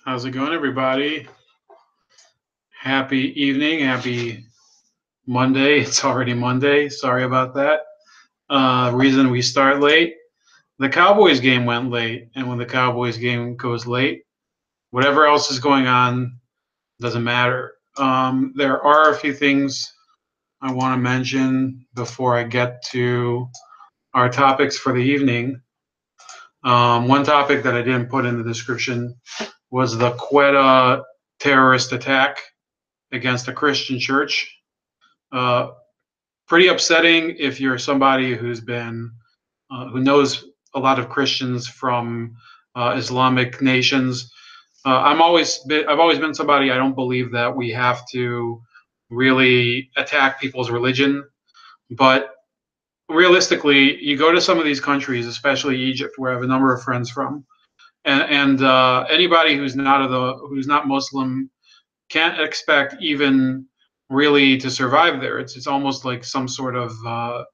How's it going, everybody? Happy evening. Happy Monday. It's already Monday. Sorry about that. Reason we start late. The Cowboys game went late, and when the Cowboys game goes late, whatever else is going on doesn't matter. There are a few things I want to mention before I get to our topics for the evening. One topic that I didn't put in the description was the Quetta terrorist attack against a Christian church. Pretty upsetting if you're somebody who's been who knows a lot of Christians from Islamic nations. I've always been somebody, I don't believe that we have to really attack people's religion, but realistically, you go to some of these countries, especially Egypt, where I have a number of friends from, and anybody who's not Muslim can't expect even really to survive there. It's almost like some sort of the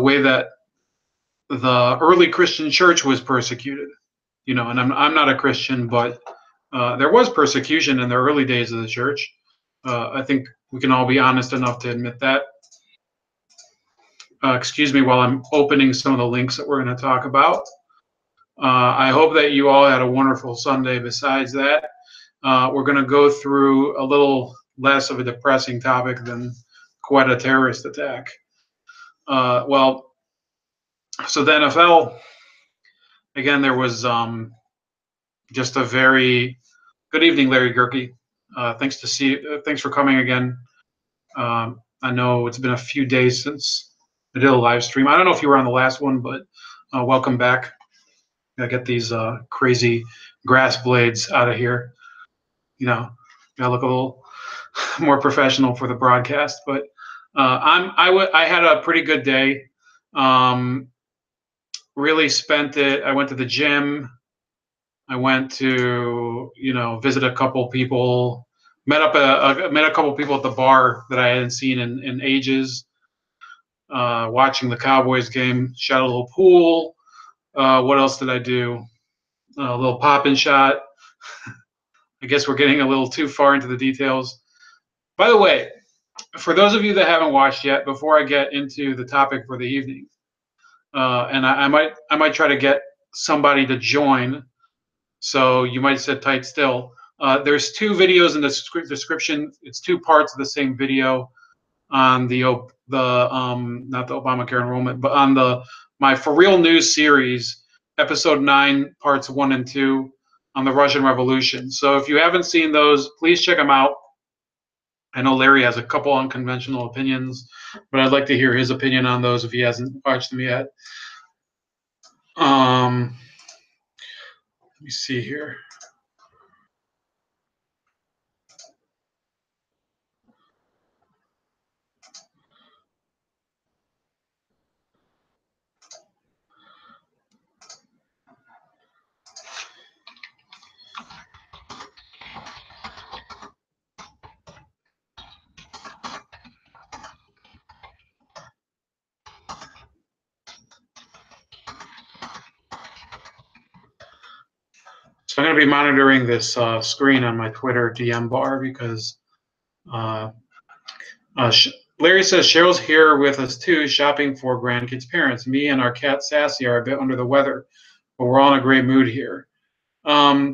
way that the early Christian church was persecuted. And I'm not a Christian, but there was persecution in the early days of the church. I think we can all be honest enough to admit that. Excuse me while I'm opening some of the links that we're going to talk about. I hope that you all had a wonderful Sunday. Besides that, we're going to go through a little less of a depressing topic than quite a terrorist attack. So the NFL, again, there was just a very good evening, Larry Gerke. Thanks for coming again. I know it's been a few days since I did a live stream. I don't know if you were on the last one, but welcome back. Gotta get these crazy grass blades out of here. Gotta look a little more professional for the broadcast. But I had a pretty good day. Really spent it. I went to the gym. I went to visit a couple people. Met a couple people at the bar that I hadn't seen in ages. Watching the Cowboys game. Shot a little pool. What else did I do? A little pop and shot. I guess we're getting a little too far into the details. By the way, for those of you that haven't watched yet, before I get into the topic for the evening, and I might try to get somebody to join, so you might sit tight still. There's two videos in the description. It's two parts of the same video on the not the Obamacare enrollment, but on my For Real News series, episode 9, parts 1 and 2 on the Russian Revolution. So if you haven't seen those, please check them out. I know Larry has a couple unconventional opinions, but I'd like to hear his opinion on those if he hasn't watched them yet. Let me see here. So I'm going to be monitoring this screen on my Twitter DM bar because Larry says Cheryl's here with us too, shopping for grandkids' parents. Me and our cat Sassy are a bit under the weather, but we're all in a great mood here. Yeah,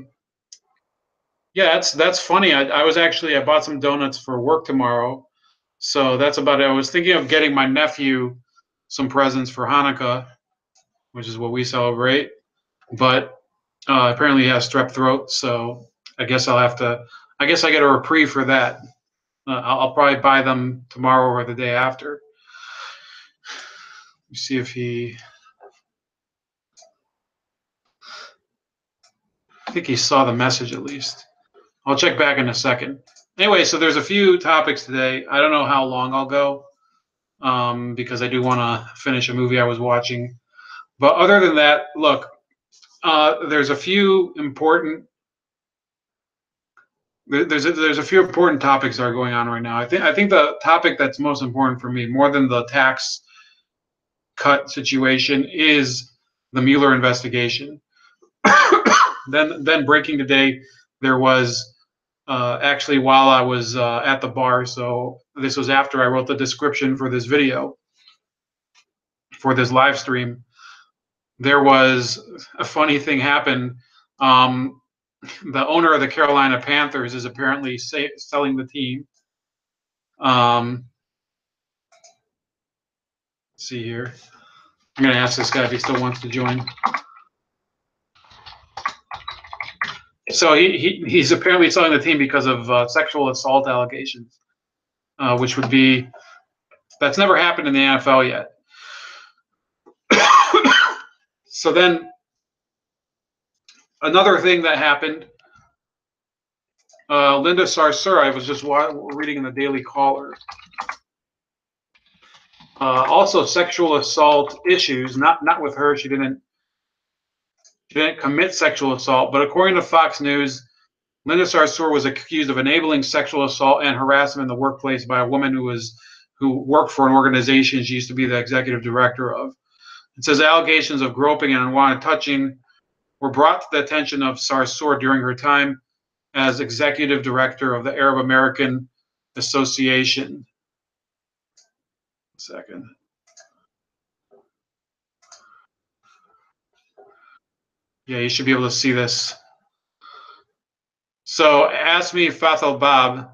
that's funny. I bought some donuts for work tomorrow, so that's about it. I was thinking of getting my nephew some presents for Hanukkah, which is what we celebrate, but apparently he has strep throat, so I guess I get a reprieve for that. I'll probably buy them tomorrow or the day after. Let me see if I think he saw the message at least. I'll check back in a second. Anyway, so there's a few topics today. I don't know how long I'll go because I do want to finish a movie I was watching. But other than that, look, there's a few important topics that are going on right now. I think the topic that's most important for me, more than the tax cut situation, is the Mueller investigation. Then breaking today, there was actually while I was at the bar. So this was after I wrote the description for this video, for this live stream. There was a funny thing happened. The owner of the Carolina Panthers is apparently selling the team. Let's see here. I'm going to ask this guy if he still wants to join. So he's apparently selling the team because of sexual assault allegations, which would be, that's never happened in the NFL yet. So then another thing that happened, Linda Sarsour, I was just reading in the Daily Caller. Also sexual assault issues, not with her. She didn't commit sexual assault, but according to Fox News, Linda Sarsour was accused of enabling sexual assault and harassment in the workplace by a woman who worked for an organization she used to be the executive director of. It says allegations of groping and unwanted touching were brought to the attention of Sarsour during her time as executive director of the Arab American Association. A second. Yeah, you should be able to see this. So Asmi Fathel Bab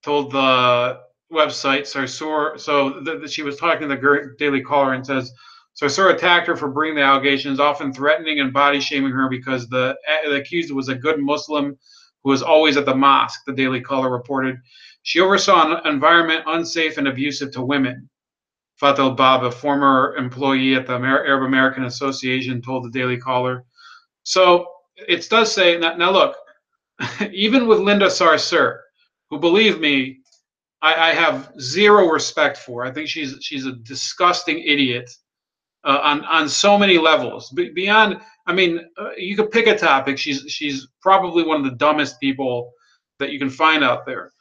told the website Sarsour, so she was talking to the Daily Caller and says, Sarsour attacked her for bringing the allegations, often threatening and body shaming her because the accused was a good Muslim who was always at the mosque, the Daily Caller reported. She oversaw an environment unsafe and abusive to women. Fathel Bab, a former employee at the Arab American Association, told the Daily Caller. So it does say, now look, even with Linda Sarsour, who, believe me, I have zero respect for. I think she's a disgusting idiot on so many levels. Beyond, I mean, you could pick a topic. She's probably one of the dumbest people that you can find out there.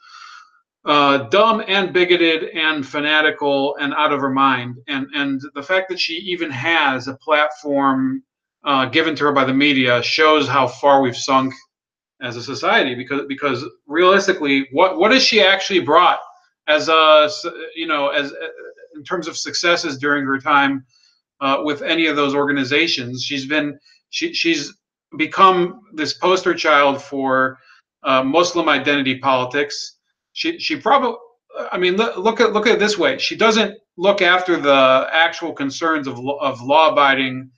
Dumb and bigoted and fanatical and out of her mind. And the fact that she even has a platform given to her by the media shows how far we've sunk as a society, because realistically, what has she actually brought as as in terms of successes during her time with any of those organizations? She's become this poster child for Muslim identity politics. She probably, I mean, look at it this way: she doesn't look after the actual concerns of law-abiding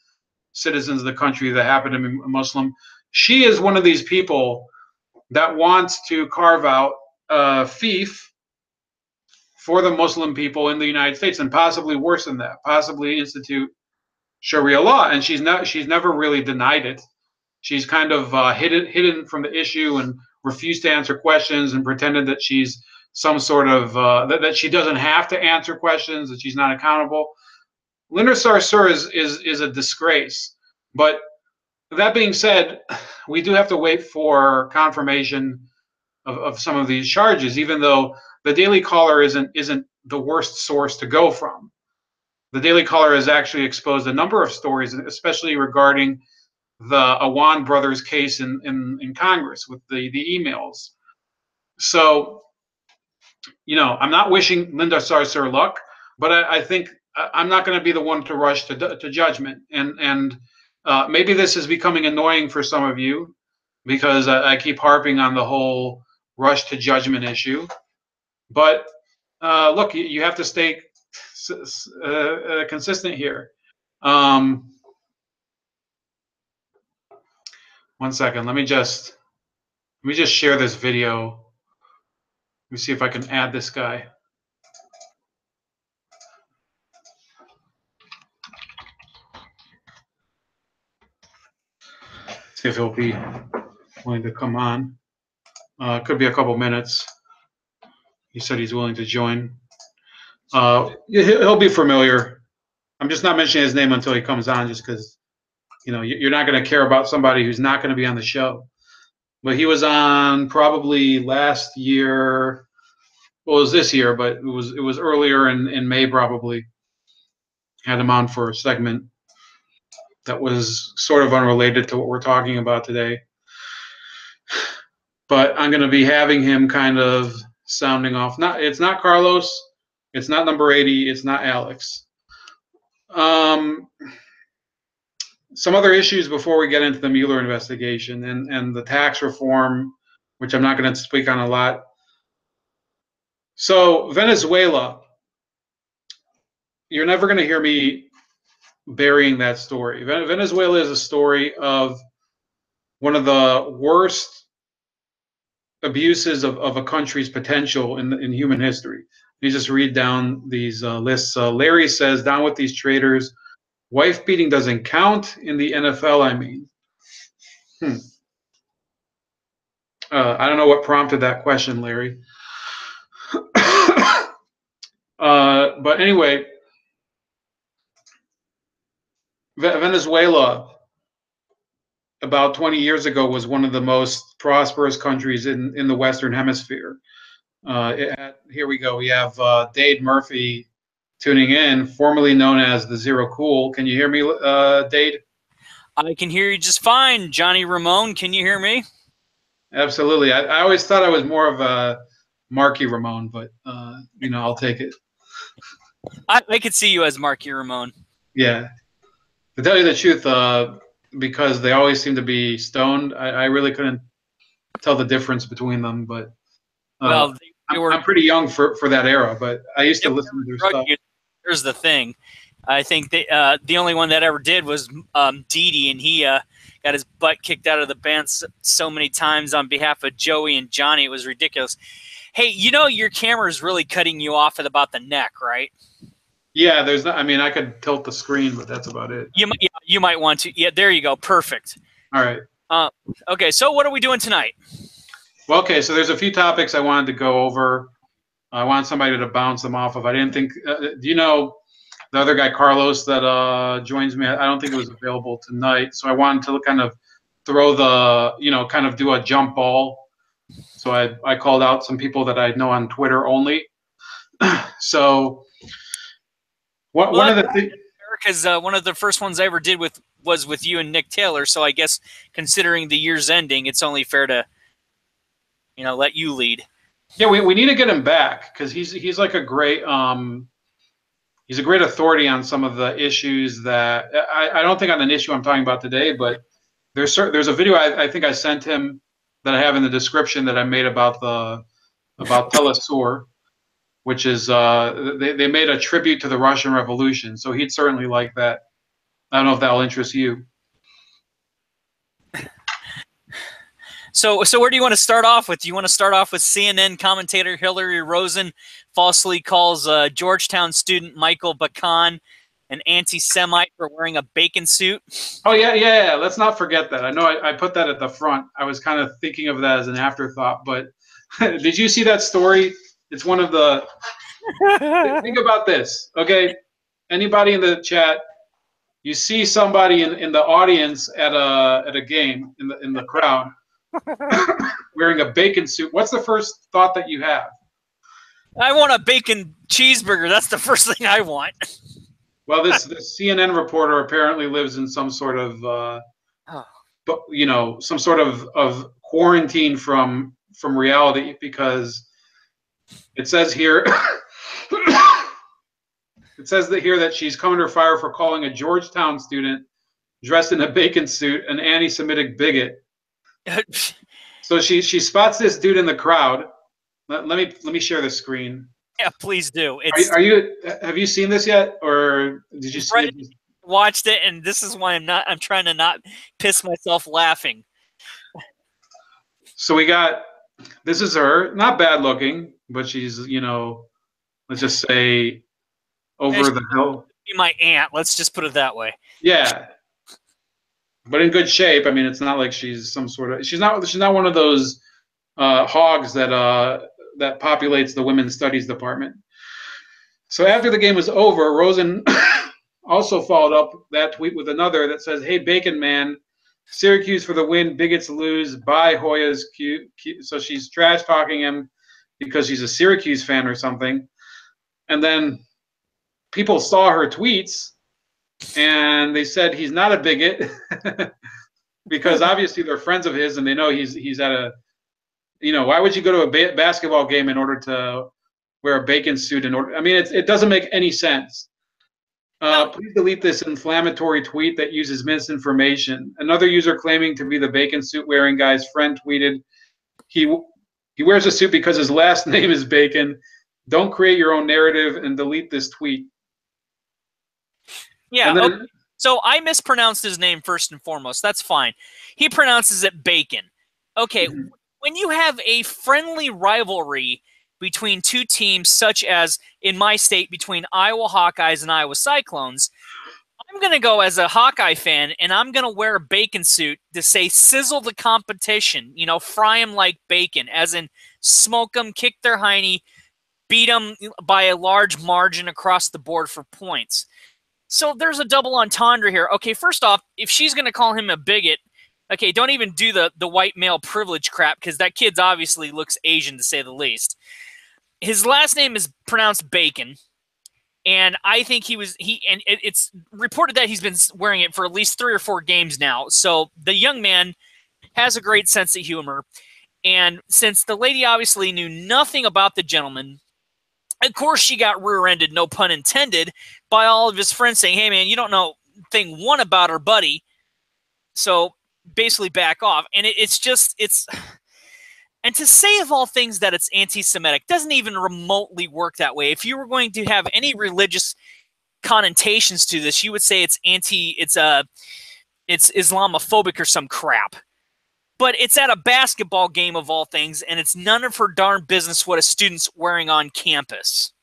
citizens of the country that happen to be Muslim. She is one of these people that wants to carve out fief for the Muslim people in the United States, and possibly worse than that, possibly institute Sharia law. And she's never really denied it. She's kind of hidden from the issue and refused to answer questions and pretended that she's some sort of that she doesn't have to answer questions, that she's not accountable. Linda Sarsour is a disgrace. But that being said, we do have to wait for confirmation of some of these charges, even though the Daily Caller isn't the worst source to go from. The Daily Caller has actually exposed a number of stories, especially regarding the Awan brothers case in Congress with the emails. So, I'm not wishing Linda Sarsour luck, but I think I'm not going to be the one to rush to judgment. And maybe this is becoming annoying for some of you, because I keep harping on the whole rush to judgment issue. But look, you have to stay consistent here. 1 second. Let me just share this video. Let me see if I can add this guy. See if he'll be willing to come on. Could be a couple minutes. He said he's willing to join. He'll be familiar. I'm just not mentioning his name until he comes on, just because you're not going to care about somebody who's not going to be on the show. But he was on probably last year. Well, it was this year, but it was earlier in May probably. Had him on for a segment. that was sort of unrelated to what we're talking about today. But I'm going to be having him kind of sounding off. It's not Carlos. It's not number 80. It's not Alex. Some other issues before we get into the Mueller investigation and the tax reform, which I'm not going to speak on a lot. So Venezuela, you're never going to hear me burying that story. Venezuela is a story of one of the worst abuses of a country's potential in human history. You just read down these lists. Larry says, down with these traitors. Wife beating doesn't count in the NFL, I mean. I don't know what prompted that question, Larry. But anyway, Venezuela, about 20 years ago, was one of the most prosperous countries in the Western Hemisphere. Here we go. We have Dade Murphy tuning in, formerly known as the Zero Cool. Can you hear me, Dade? I can hear you just fine. Johnny Ramone, can you hear me? Absolutely. I always thought I was more of a Marky Ramone, but, I'll take it. I could see you as Marky Ramone. Yeah. To tell you the truth, because they always seem to be stoned, I really couldn't tell the difference between them. But well, I'm pretty young for that era, but I used to listen to their stuff. Here's the thing. I think the only one that ever did was Didi, and he got his butt kicked out of the band so many times on behalf of Joey and Johnny. It was ridiculous. Hey, your camera is really cutting you off at about the neck, right? Yeah, there's not. I mean, I could tilt the screen, but that's about it. You might want to. Yeah, there you go. Perfect. All right. Okay, so what are we doing tonight? Well, okay, so there's a few topics I wanted to go over. I want somebody to bounce them off of. I didn't think. Do you know the other guy, Carlos, that joins me? I don't think it was available tonight, so I wanted to kind of throw kind of do a jump ball. So I called out some people that I know on Twitter only. So. One of the things, because one of the first ones I ever did was with you and Nick Taylor. So I guess considering the year's ending, it's only fair to, let you lead. Yeah, we need to get him back because he's like a great he's a great authority on some of the issues that I don't think on an issue I'm talking about today, but there's a video I think I sent him that I have in the description that I made about Telesur. Which is they made a tribute to the Russian Revolution, so he'd certainly like that. I don't know if that'll interest you. So where do you want to start off with? Do you want to start off with CNN commentator Hillary Rosen falsely calls Georgetown student Michael Bakan an anti-Semite for wearing a bacon suit? Oh yeah. Let's not forget that. I know I put that at the front. I was kind of thinking of that as an afterthought, but did you see that story? It's one of the. Think about this, okay? Anybody in the chat, you see somebody in the audience at a game in the crowd wearing a bacon suit. What's the first thought that you have? I want a bacon cheeseburger. That's the first thing I want. Well, this CNN reporter apparently lives in some sort of, some sort of quarantine from reality because. It says here, that she's come under fire for calling a Georgetown student dressed in a bacon suit an anti-Semitic bigot. So she spots this dude in the crowd. Let me share the screen. Yeah, please do. Have you seen this yet, or did you see it? Watched it, and this is why I'm trying to not piss myself laughing. So this is her, not bad looking, but she's, let's just say over the hill. Be my aunt. Let's just put it that way. Yeah. But in good shape. I mean, it's not like she's some sort of, she's not one of those hogs that populates the women's studies department. So after the game was over, Rosen also followed up that tweet with another that says, "Hey, Bacon Man, Syracuse for the win, bigots lose, bye Hoyas." So she's trash talking him because she's a Syracuse fan or something. And then people saw her tweets and they said he's not a bigot because obviously they're friends of his and they know he's at a, why would you go to a basketball game in order to wear a bacon suit in order? I mean, it doesn't make any sense. No. Please delete this inflammatory tweet that uses misinformation. Another user claiming to be the bacon suit wearing guy's friend tweeted, he wears a suit because his last name is Bacon. Don't create your own narrative and delete this tweet. Yeah. And then, okay. So I mispronounced his name first and foremost. That's fine. He pronounces it Bacon. Okay. mm-hmm. When you have a friendly rivalry between two teams, such as in my state between Iowa Hawkeyes and Iowa Cyclones, I'm going to go as a Hawkeye fan, and I'm going to wear a bacon suit to say sizzle the competition, fry them like bacon, as in smoke them, kick their hiney, beat them by a large margin across the board for points. So there's a double entendre here. Okay, first off, if she's going to call him a bigot, okay, don't even do the white male privilege crap, because that kid's obviously looks Asian, to say the least. His last name is pronounced Bacon, and I think it's reported that he's been wearing it for at least 3 or 4 games now. So the young man has a great sense of humor, and since the lady obviously knew nothing about the gentleman, of course she got rear-ended, no pun intended, by all of his friends saying, hey man, you don't know thing one about our buddy, so basically back off. And and to say of all things that it's anti-Semitic doesn't even remotely work that way. If you were going to have any religious connotations to this, you would say it's Islamophobic or some crap. But it's at a basketball game of all things, and it's none of her darn business what a student's wearing on campus.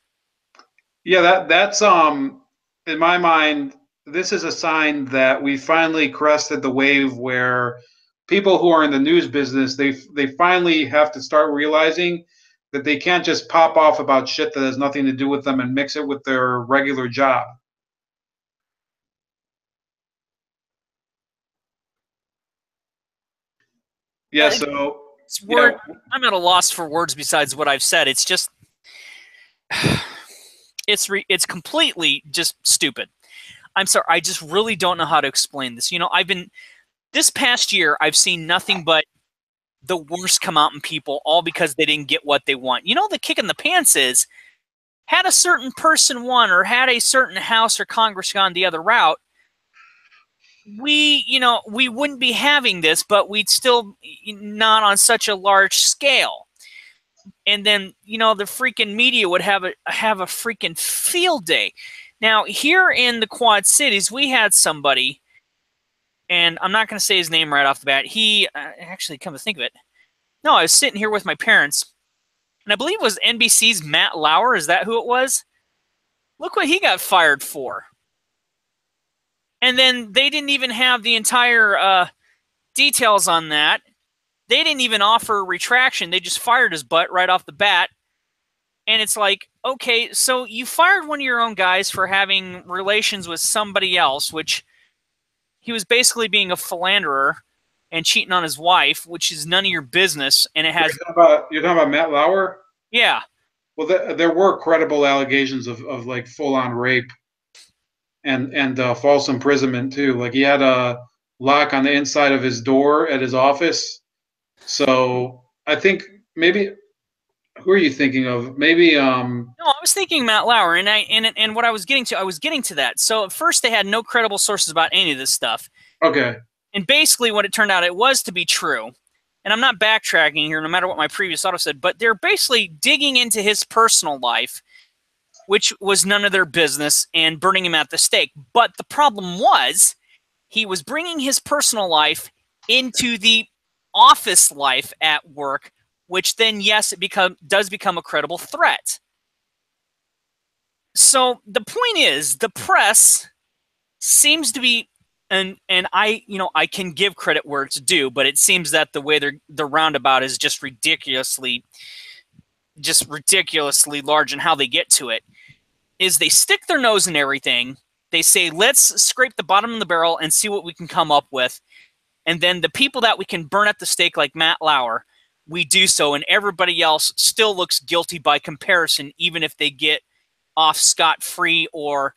Yeah, that's in my mind, this is a sign that we finally crested the wave where people who are in the news business, they finally have to start realizing that they can't just pop off about shit that has nothing to do with them and mix it with their regular job. Yeah, so yeah. I'm at a loss for words besides what I've said. It's just it's completely just stupid. I'm sorry, I just really don't know how to explain this. This past year, I've seen nothing but the worst come out in people, all because they didn't get what they want. The kick in the pants is, had a certain person won or had a certain House or Congress gone the other route, we wouldn't be having this, but we'd still not on such a large scale. And then, the freaking media would have a freaking field day. Now, here in the Quad Cities, we had somebody, and I'm not going to say his name right off the bat. He, actually, come to think of it, no, I was sitting here with my parents, and I believe it was NBC's Matt Lauer. Is that who it was? Look what he got fired for. And then they didn't even have the entire details on that. They didn't even offer a retraction. They just fired his butt right off the bat. And it's like, okay, so you fired one of your own guys for having relations with somebody else, which he was basically being a philanderer and cheating on his wife, which is none of your business. And it has. You're talking about Matt Lauer? Yeah. Well, there were credible allegations of like full-on rape and false imprisonment too. Like he had a lock on the inside of his door at his office. So I think maybe. Who are you thinking of? Maybe No, I was thinking Matt Lauer, and what I was getting to that. So at first they had no credible sources about any of this stuff. Okay. And basically what it turned out, it was to be true. And I'm not backtracking here, no matter what my previous auto said, but they're basically digging into his personal life, which was none of their business, and burning him at the stake. But the problem was, he was bringing his personal life into the office life at work, which then, yes, it does become a credible threat. So the point is, the press seems to be, and I can give credit where it's due, but it seems that the way the roundabout is just ridiculously large in how they get to it, is they stick their nose in everything. They say, let's scrape the bottom of the barrel and see what we can come up with. And then the people that we can burn at the stake, like Matt Lauer, we do so, and everybody else still looks guilty by comparison, even if they get off scot-free or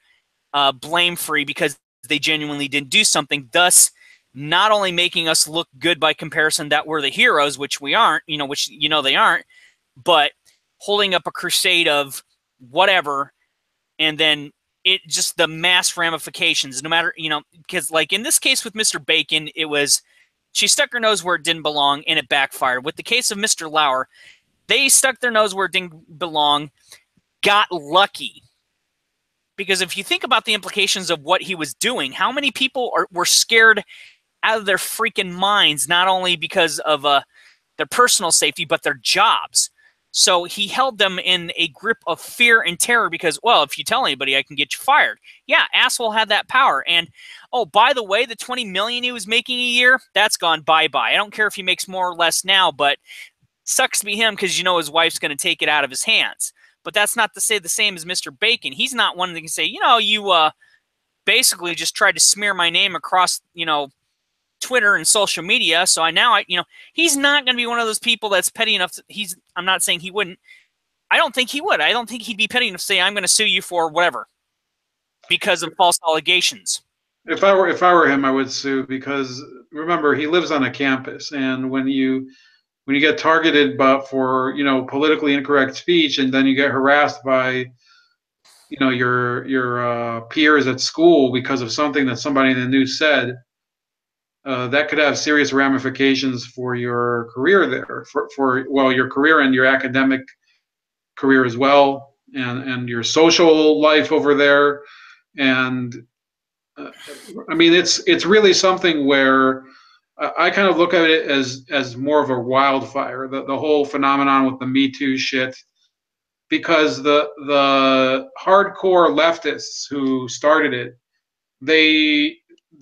blame-free, because they genuinely didn't do something, thus not only making us look good by comparison that we're the heroes, which we aren't, which they aren't, but holding up a crusade of whatever, and then it just the mass ramifications, no matter, because like in this case with Mr. Bacon, it was she stuck her nose where it didn't belong and it backfired. With the case of Mr. Lauer, they stuck their nose where it didn't belong, got lucky. Because if you think about the implications of what he was doing, how many people were scared out of their freaking minds, not only because of their personal safety, but their jobs. So he held them in a grip of fear and terror because, well, if you tell anybody, I can get you fired. Yeah, asshole had that power. And, oh, by the way, the $20 million he was making a year, that's gone bye-bye. I don't care if he makes more or less now, but sucks to be him because his wife's going to take it out of his hands. But that's not to say the same as Mr. Bacon. He's not one that can say, you basically just tried to smear my name across, Twitter and social media. So he's not going to be one of those people that's petty enough. I'm not saying he wouldn't. I don't think he would. I don't think he'd be petty enough to say, I'm going to sue you for whatever because of false allegations. If I were him, I would sue because remember, he lives on a campus, and when you get targeted for politically incorrect speech, and then you get harassed by your peers at school because of something that somebody in the news said, that could have serious ramifications for your career there, for your career and your academic career as well, and your social life over there. And I mean, it's really something where I kind of look at it as more of a wildfire, the whole phenomenon with the Me Too shit, because the hardcore leftists who started it, they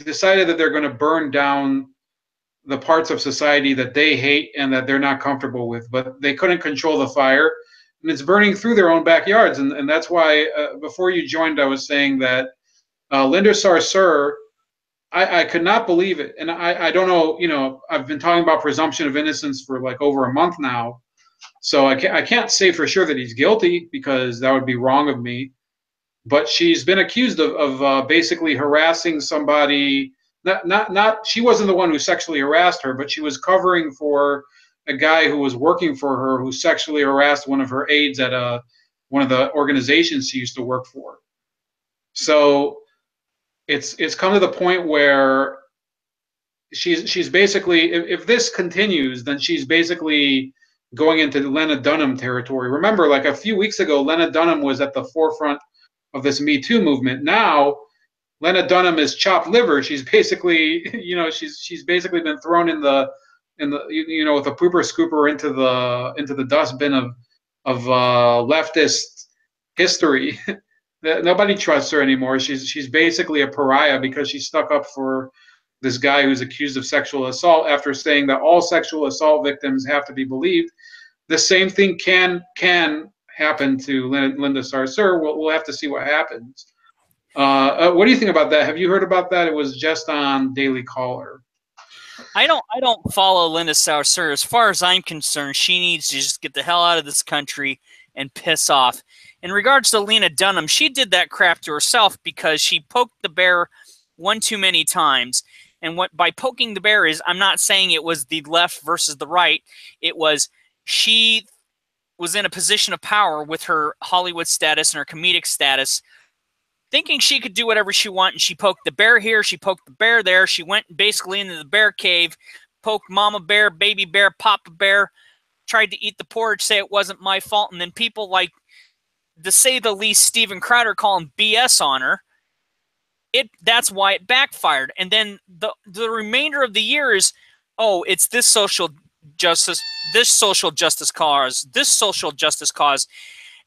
decided that they're going to burn down the parts of society that they hate and that they're not comfortable with, but they couldn't control the fire, and it's burning through their own backyards. And that's why before you joined, I was saying that Linda Sarsour, I could not believe it. And I don't know, I've been talking about presumption of innocence for like over a month now, so I can't say for sure that he's guilty because that would be wrong of me. But she's been accused of basically harassing somebody. Not she wasn't the one who sexually harassed her, but she was covering for a guy who was working for her who sexually harassed one of her aides at one of the organizations she used to work for. So it's come to the point where she's basically, if this continues, then she's basically going into Lena Dunham territory. Remember, like a few weeks ago, Lena Dunham was at the forefront of this Me Too movement. Now, Lena Dunham is chopped liver. She's basically, she's basically been thrown in the with a pooper scooper into the dustbin of leftist history. Nobody trusts her anymore. She's basically a pariah because she stuck up for this guy who's accused of sexual assault after saying that all sexual assault victims have to be believed. The same thing can happen to Linda Sarsour. We'll have to see what happens. What do you think about that? Have you heard about that? It was just on Daily Caller. I don't follow Linda Sarsour. As far as I'm concerned, she needs to just get the hell out of this country and piss off. In regards to Lena Dunham, she did that crap to herself because she poked the bear one too many times. And what by poking the bear is, I'm not saying it was the left versus the right. It was she was in a position of power with her Hollywood status and her comedic status, thinking she could do whatever she wanted. And she poked the bear here, she poked the bear there. She went basically into the bear cave, poked mama bear, baby bear, papa bear, tried to eat the porridge, say it wasn't my fault. And then people like, to say the least, Steven Crowder calling BS on her. That's why it backfired. And then the remainder of the year is, oh, it's this social justice cause, this social justice cause.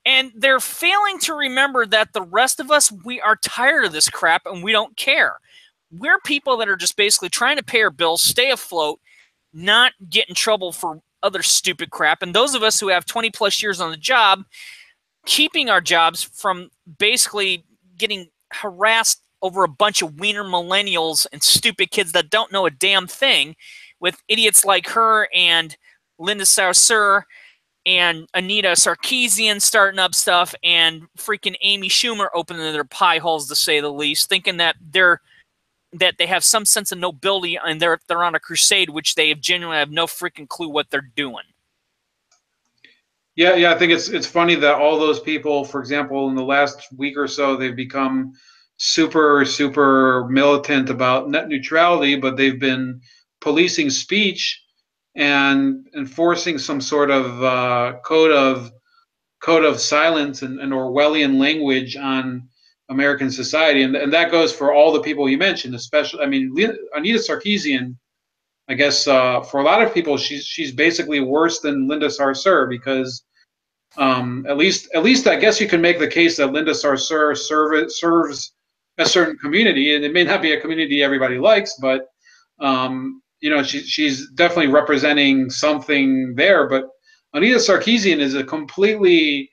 And they're failing to remember that the rest of us, we are tired of this crap and we don't care. We're people that are just basically trying to pay our bills, stay afloat, not get in trouble for other stupid crap. And those of us who have 20 plus years on the job, keeping our jobs from basically getting harassed over a bunch of wiener millennials and stupid kids that don't know a damn thing, with idiots like her and Linda Sarsour and Anita Sarkeesian starting up stuff and freaking Amy Schumer opening their pie holes, to say the least, thinking that they're that they have some sense of nobility and they're on a crusade, which they genuinely have no freaking clue what they're doing. Yeah, I think it's funny that all those people, for example, in the last week or so, they've become super militant about net neutrality, but they've been policing speech and enforcing some sort of code of silence and Orwellian language on American society, and that goes for all the people you mentioned, especially. I mean, Anita Sarkeesian. I guess for a lot of people, she's basically worse than Linda Sarsour because at least I guess you can make the case that Linda Sarsour serves a certain community, and it may not be a community everybody likes, but she's definitely representing something there. But Anita Sarkeesian is a completely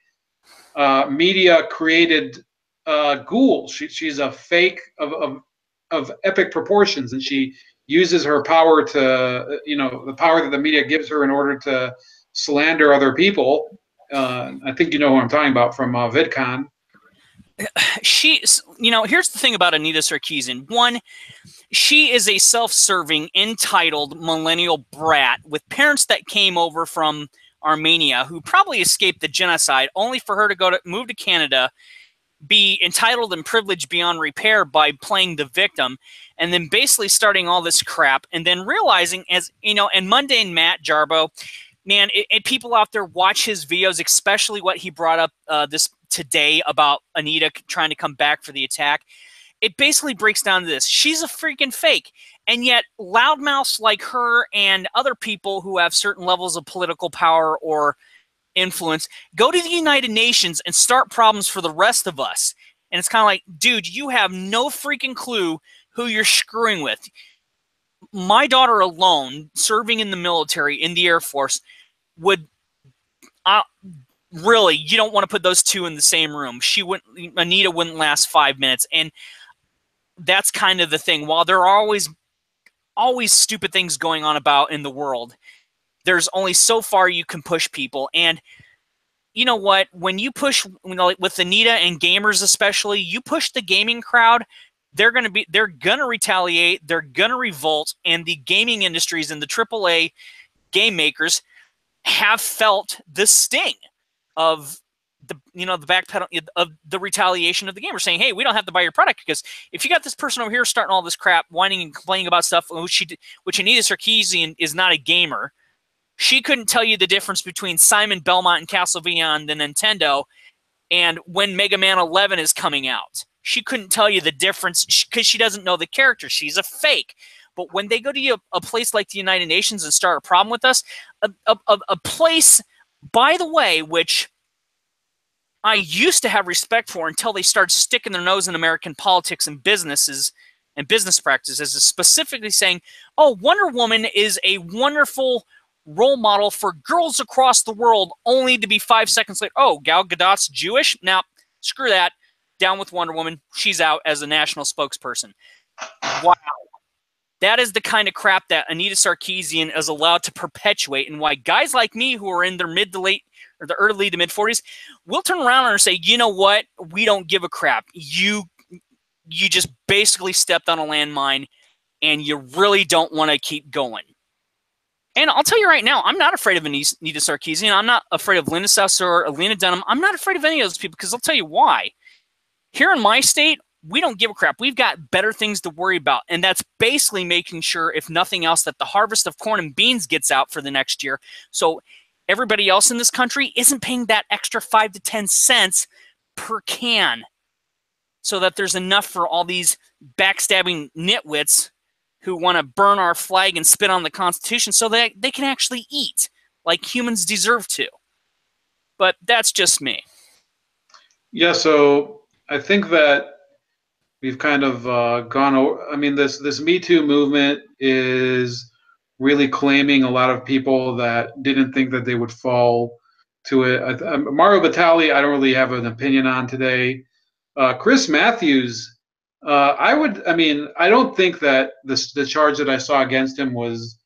media created ghoul. She's a fake of epic proportions, and she uses her power to the power that the media gives her in order to slander other people. I think you know who I'm talking about from VidCon. She's, here's the thing about Anita Sarkeesian. One, she is a self-serving, entitled millennial brat with parents that came over from Armenia who probably escaped the genocide, only for her to move to Canada, be entitled and privileged beyond repair by playing the victim, and then basically starting all this crap, and then realizing, as and mundane Matt Jarbo, man, people out there watch his videos, especially what he brought up this today about Anita trying to come back for the attack. It basically breaks down to this: she's a freaking fake. And yet loudmouths like her and other people who have certain levels of political power or influence go to the United Nations and start problems for the rest of us. And it's kind of like, dude, you have no freaking clue who you're screwing with. My daughter alone, serving in the military, in the Air Force, would really, you don't want to put those two in the same room. Anita wouldn't last 5 minutes. And that's kind of the thing. While there are always stupid things going on about in the world, there's only so far you can push people. And you know what? When you push, like with Anita and gamers especially, you push the gaming crowd, they're gonna retaliate, they're gonna revolt, and the gaming industries and the AAA game makers have felt the sting of the backpedal of the retaliation of the gamers, saying, hey, we don't have to buy your product because if you got this person over here starting all this crap, whining and complaining about stuff, which Anita Sarkeesian is not a gamer. She couldn't tell you the difference between Simon Belmont and Castlevania on the Nintendo and when Mega Man 11 is coming out. She couldn't tell you the difference because she doesn't know the character. She's a fake. But when they go to a place like the United Nations and start a problem with us, a place, by the way, which I used to have respect for until they started sticking their nose in American politics and businesses and business practices, is specifically saying, oh, Wonder Woman is a wonderful role model for girls across the world, only to be 5 seconds later, oh, Gal Gadot's Jewish? Now, screw that. Down with Wonder Woman. She's out as a national spokesperson. Wow. That is the kind of crap that Anita Sarkeesian is allowed to perpetuate, and why guys like me who are in their mid to late or the early to mid 40s will turn around and say, you know what? We don't give a crap. You just basically stepped on a landmine, and you really don't want to keep going. And I'll tell you right now, I'm not afraid of Anita Sarkeesian. I'm not afraid of Linda Sarsour or Lena Dunham. I'm not afraid of any of those people because I'll tell you why. Here in my state, we don't give a crap. We've got better things to worry about. And that's basically making sure, if nothing else, that the harvest of corn and beans gets out for the next year. So everybody else in this country isn't paying that extra 5 to 10 cents per can, so that there's enough for all these backstabbing nitwits who want to burn our flag and spit on the Constitution so that they can actually eat like humans deserve to. But that's just me. Yeah, so I think that we've kind of gone over. I mean, this Me Too movement is really claiming a lot of people that didn't think that they would fall to it. Mario Batali, I don't really have an opinion on today. Chris Matthews, I don't think that the charge that I saw against him was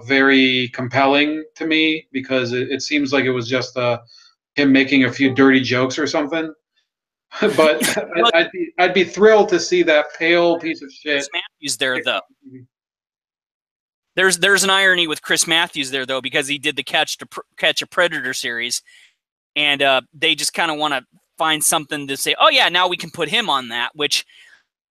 very compelling to me, because it seems like it was just him making a few dirty jokes or something. But I'd be thrilled to see that pale piece of shit. Chris Matthews there, though. There's an irony with Chris Matthews there, though, because he did the Catch a Predator series, and they just kind of want to find something to say, oh, yeah, now we can put him on that, which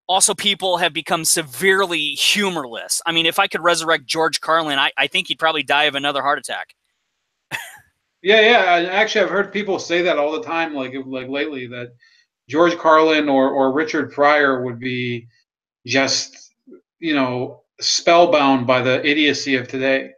also people have become severely humorless. I mean, if I could resurrect George Carlin, I think he'd probably die of another heart attack. Yeah. Actually, I've heard people say that all the time, like lately, that George Carlin or Richard Pryor would be just, spellbound by the idiocy of today.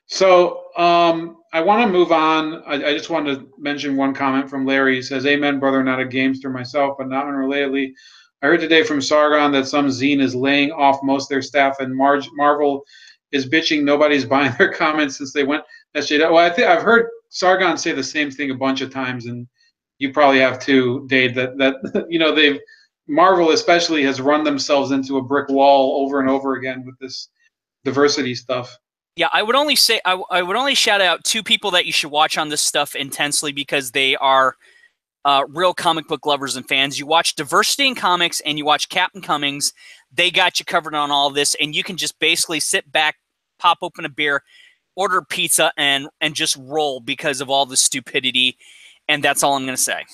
So I want to move on. I just wanted to mention one comment from Larry. He says, "Amen, brother, not a gamester myself, but not unrelatedly. I heard today from Sargon that some zine is laying off most of their staff, and Marvel is bitching nobody's buying their comments since they went SJ." Well, I've heard Sargon say the same thing a bunch of times, and you probably have too, Dave. That Marvel especially has run themselves into a brick wall over and over again with this diversity stuff. Yeah, I would only say I would only shout out two people that you should watch on this stuff intensely because they are real comic book lovers and fans. You watch Diversity in Comics and you watch Captain Cummings. They got you covered on all this, and you can just basically sit back, pop open a beer, order pizza, and just roll because of all the stupidity. And that's all I'm going to say.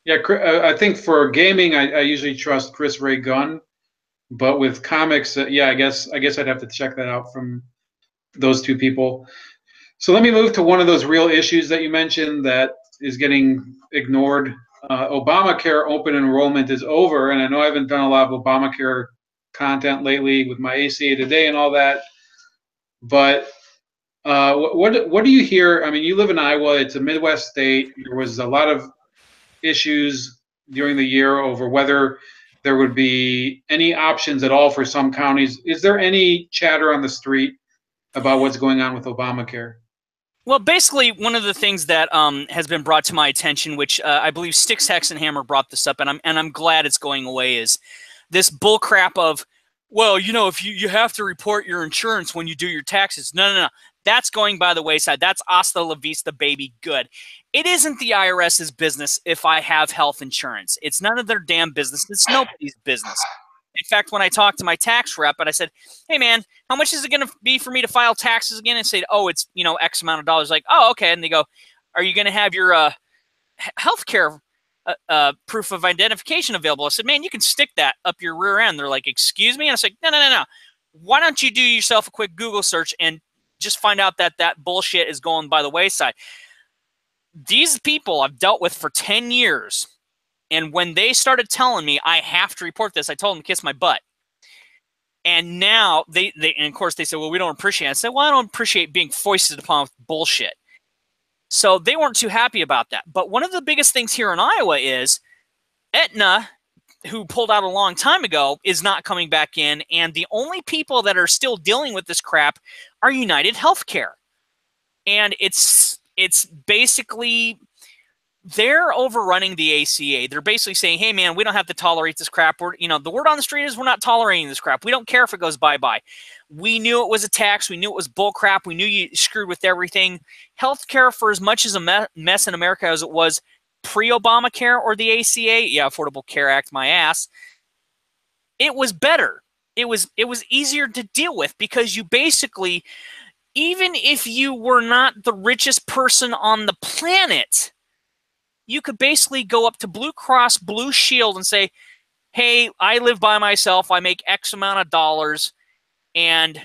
Yeah, I think for gaming, I usually trust Chris Ray Gunn, but with comics, I guess I'd have to check that out from those two people. So let me move to one of those real issues that you mentioned that is getting ignored. Obamacare open enrollment is over, and I know I haven't done a lot of Obamacare content lately with my ACA Today and all that, but what do you hear? I mean, you live in Iowa. It's a Midwest state. There was a lot of issues during the year over whether there would be any options at all for some counties. Is there any chatter on the street about what's going on with Obamacare? Well, basically, one of the things that has been brought to my attention, which I believe Styx Hexenhammer brought this up, and I'm glad it's going away, is this bullcrap of, well, if you have to report your insurance when you do your taxes. No. That's going by the wayside. That's hasta la vista, baby. Good. It isn't the IRS's business if I have health insurance. It's none of their damn business. It's nobody's business. In fact, when I talked to my tax rep and I said, hey, man, how much is it going to be for me to file taxes again? And say, oh, it's, X amount of dollars. Like, oh, okay. And they go, are you going to have your healthcare proof of identification available? I said, man, you can stick that up your rear end. They're like, excuse me? And I said, no. Why don't you do yourself a quick Google search and just find out that bullshit is going by the wayside? These people I've dealt with for 10 years. And when they started telling me I have to report this, I told them to kiss my butt. And now and of course they said, well, we don't appreciate it. I said, well, I don't appreciate being foisted upon with bullshit. So they weren't too happy about that. But one of the biggest things here in Iowa is Aetna, who pulled out a long time ago, is not coming back in. And the only people that are still dealing with this crap are United Healthcare. And it's basically, they're overrunning the ACA. They're basically saying, hey, man, we don't have to tolerate this crap. The word on the street is we're not tolerating this crap. We don't care if it goes bye-bye. We knew it was a tax. We knew it was bull crap. We knew you screwed with everything. Healthcare, for as much as a mess in America as it was pre-Obamacare or the ACA, Affordable Care Act, my ass, it was better. It was easier to deal with because you basically, even if you were not the richest person on the planet, you could basically go up to Blue Cross Blue Shield and say, hey, I live by myself. I make X amount of dollars, and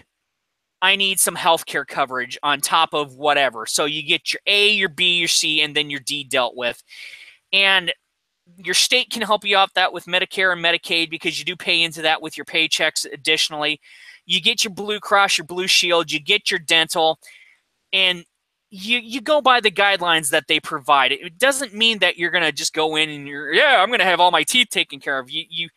I need some health care coverage on top of whatever. So you get your A, your B, your C, and then your D dealt with. And your state can help you out that with Medicare and Medicaid because you do pay into that with your paychecks additionally. You get your Blue Cross, your Blue Shield, you get your dental, and you go by the guidelines that they provide. It doesn't mean that you're going to just go in and I'm going to have all my teeth taken care of. You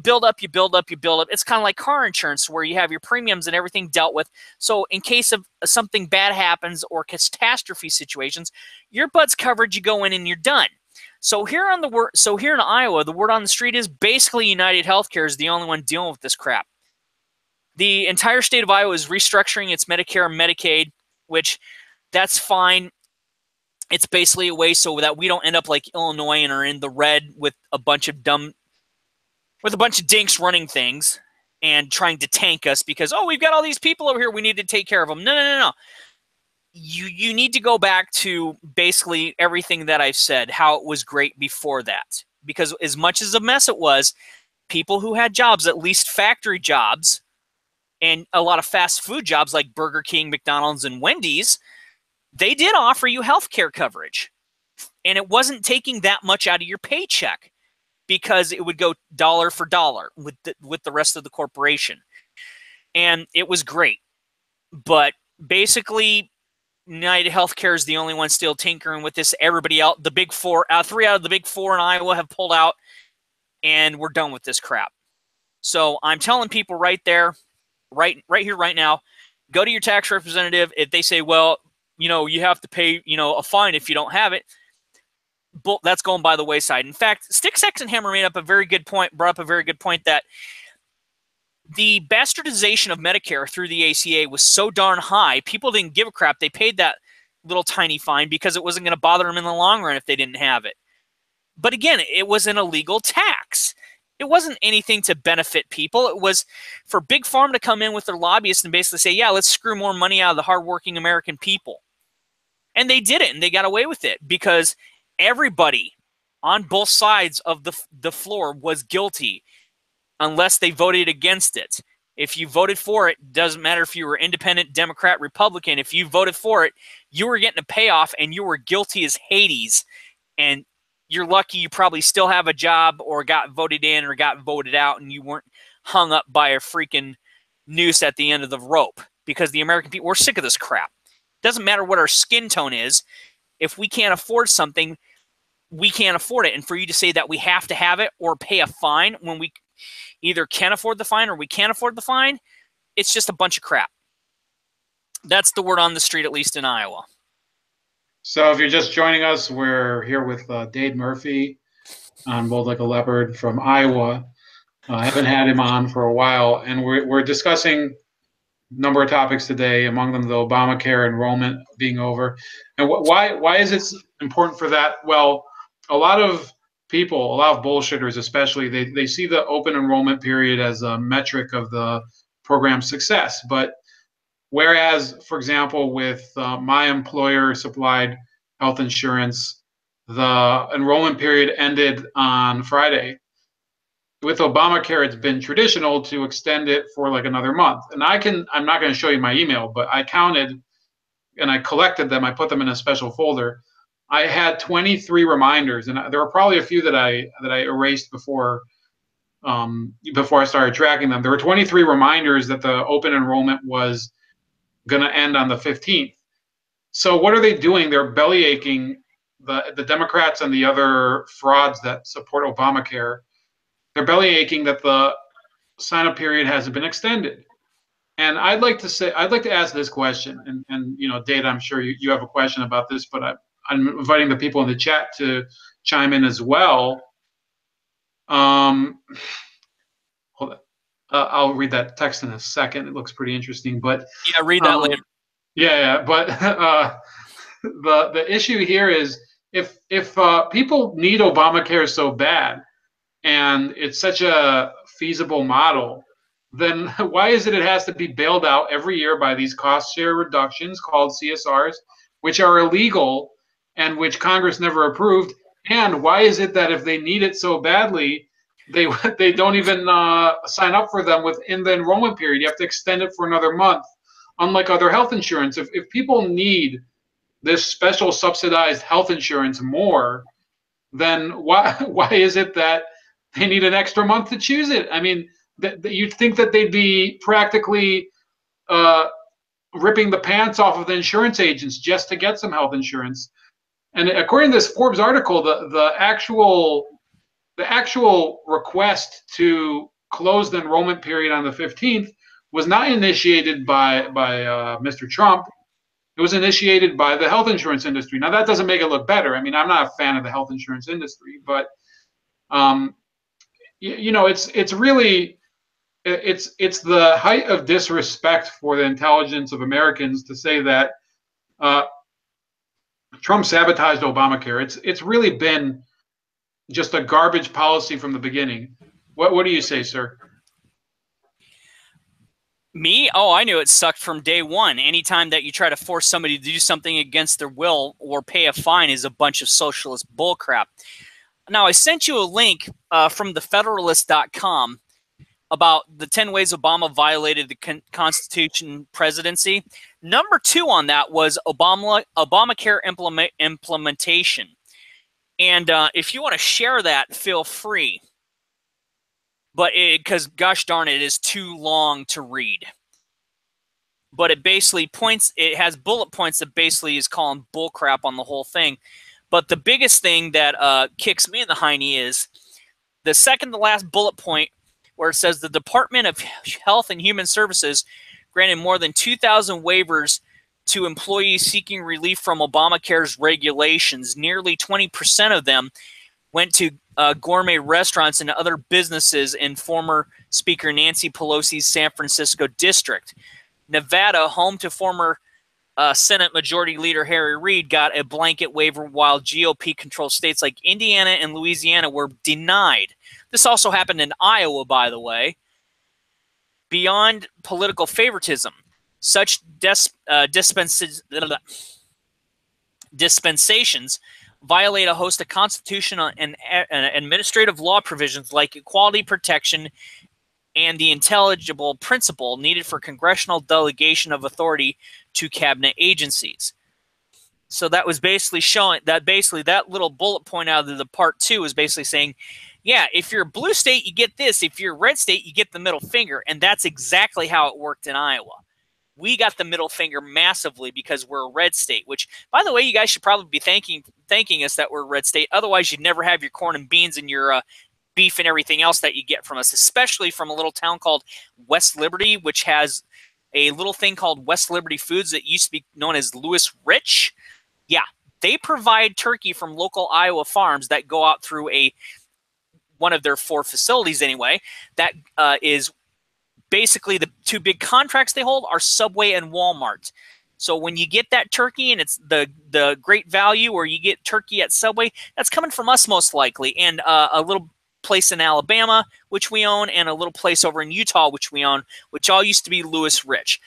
build up, you build up, you build up. It's kind of like car insurance where you have your premiums and everything dealt with. So in case of something bad happens or catastrophe situations, your butt's covered, you go in and you're done. So here in Iowa, the word on the street is basically United Healthcare is the only one dealing with this crap. The entire state of Iowa is restructuring its Medicare and Medicaid, which that's fine. It's basically a way so that we don't end up like Illinois and are in the red with a bunch of dinks running things and trying to tank us because, oh, we've got all these people over here, we need to take care of them. No. You need to go back to basically everything that I've said, how it was great before that. Because as much as a mess it was, people who had jobs, at least factory jobs, and a lot of fast food jobs like Burger King, McDonald's, and Wendy's, they did offer you health care coverage. And it wasn't taking that much out of your paycheck because it would go dollar for dollar with the rest of the corporation. And it was great. But basically, United Healthcare is the only one still tinkering with this. Everybody else, the big four, 3 out of the big 4 in Iowa have pulled out, and we're done with this crap. So I'm telling people right there, right here, right now, go to your tax representative. If they say, well, you have to pay, a fine if you don't have it, that's going by the wayside. In fact, Stick, Sex, and Hammer brought up a very good point that the bastardization of Medicare through the ACA was so darn high, people didn't give a crap. They paid that little tiny fine because it wasn't going to bother them in the long run if they didn't have it. But again, it was an illegal tax. It wasn't anything to benefit people. It was for Big Pharma to come in with their lobbyists and basically say, yeah, let's screw more money out of the hardworking American people. And they did it, and they got away with it because everybody on both sides of the floor was guilty unless they voted against it. If you voted for it, doesn't matter if you were independent, Democrat, Republican, if you voted for it, you were getting a payoff and you were guilty as Hades. And you're lucky you probably still have a job or got voted in or got voted out and you weren't hung up by a freaking noose at the end of the rope because the American people, we're sick of this crap. Doesn't matter what our skin tone is. If we can't afford something, we can't afford it. And for you to say that we have to have it or pay a fine when we either can afford the fine or we can't afford the fine, it's just a bunch of crap. That's the word on the street, at least in Iowa. So if you're just joining us, we're here with Dade Murphy on Bold Like a Leopard from Iowa. I haven't had him on for a while, and we're discussing a number of topics today, among them the Obamacare enrollment being over. And why is it important for that? Well, a lot of people, a lot of bullshitters especially, they see the open enrollment period as a metric of the program's success. But whereas, for example, with my employer-supplied health insurance, the enrollment period ended on Friday. With Obamacare, it's been traditional to extend it for like another month. And I'm not going to show you my email, but I counted and I collected them. I put them in a special folder. I had 23 reminders, and there were probably a few that I erased before I started tracking them. There were 23 reminders that the open enrollment was going to end on the 15th. So what are they doing? They're bellyaching the Democrats and the other frauds that support Obamacare. They're bellyaching that the sign-up period hasn't been extended. And I'd like to ask this question, and Dade, I'm sure you have a question about this, but I'm inviting the people in the chat to chime in as well. Hold on. I'll read that text in a second. It looks pretty interesting, but yeah, read that later. Yeah, but the issue here is if people need Obamacare so bad, and it's such a feasible model, then why is it has to be bailed out every year by these cost share reductions called CSRs, which are illegal and which Congress never approved? And why is it that if they need it so badly, they don't even sign up for them within the enrollment period? You have to extend it for another month. Unlike other health insurance, if people need this special subsidized health insurance more, then why is it that they need an extra month to choose it? I mean, you'd think that they'd be practically ripping the pants off of the insurance agents just to get some health insurance. And according to this Forbes article, the actual request to close the enrollment period on the 15th was not initiated by Mr. Trump. It was initiated by the health insurance industry. Now that doesn't make it look better. I mean, I'm not a fan of the health insurance industry, but it's really it's the height of disrespect for the intelligence of Americans to say that Trump sabotaged Obamacare. It's really been just a garbage policy from the beginning. What do you say, sir? Me? Oh, I knew it sucked from day one. Anytime that you try to force somebody to do something against their will or pay a fine is a bunch of socialist bullcrap. Now, I sent you a link from thefederalist.com about the 10 ways Obama violated the Constitution presidency. Number 2 on that was Obamacare implementation. And if you want to share that, feel free. But because gosh darn it is too long to read. But it basically it has bullet points that basically is calling bullcrap on the whole thing. But the biggest thing that kicks me in the hiney is the second to last bullet point, where it says the Department of Health and Human Services granted more than 2,000 waivers to employees seeking relief from Obamacare's regulations. Nearly 20% of them went to gourmet restaurants and other businesses in former Speaker Nancy Pelosi's San Francisco district. Nevada, home to former Senate Majority Leader Harry Reid, got a blanket waiver, while GOP-controlled states like Indiana and Louisiana were denied. This also happened in Iowa, by the way. Beyond political favoritism, such dispensations violate a host of constitutional and administrative law provisions like equality protection and the intelligible principle needed for congressional delegation of authority to cabinet agencies. So that was basically showing that that little bullet point out of the part 2 is basically saying, yeah, if you're a blue state, you get this. If you're a red state, you get the middle finger. And that's exactly how it worked in Iowa. We got the middle finger massively because we're a red state, which, by the way, you guys should probably be thanking us that we're a red state. Otherwise, you'd never have your corn and beans and your beef and everything else that you get from us, especially from a little town called West Liberty, which has a little thing called West Liberty Foods that used to be known as Louis Rich. Yeah, they provide turkey from local Iowa farms that go out through one of their 4 facilities anyway. That is basically the 2 big contracts they hold are Subway and Walmart. So when you get that turkey and it's the great value, or you get turkey at Subway, that's coming from us most likely, and a little place in Alabama, which we own, and a little place over in Utah, which we own, which all used to be Louis Rich.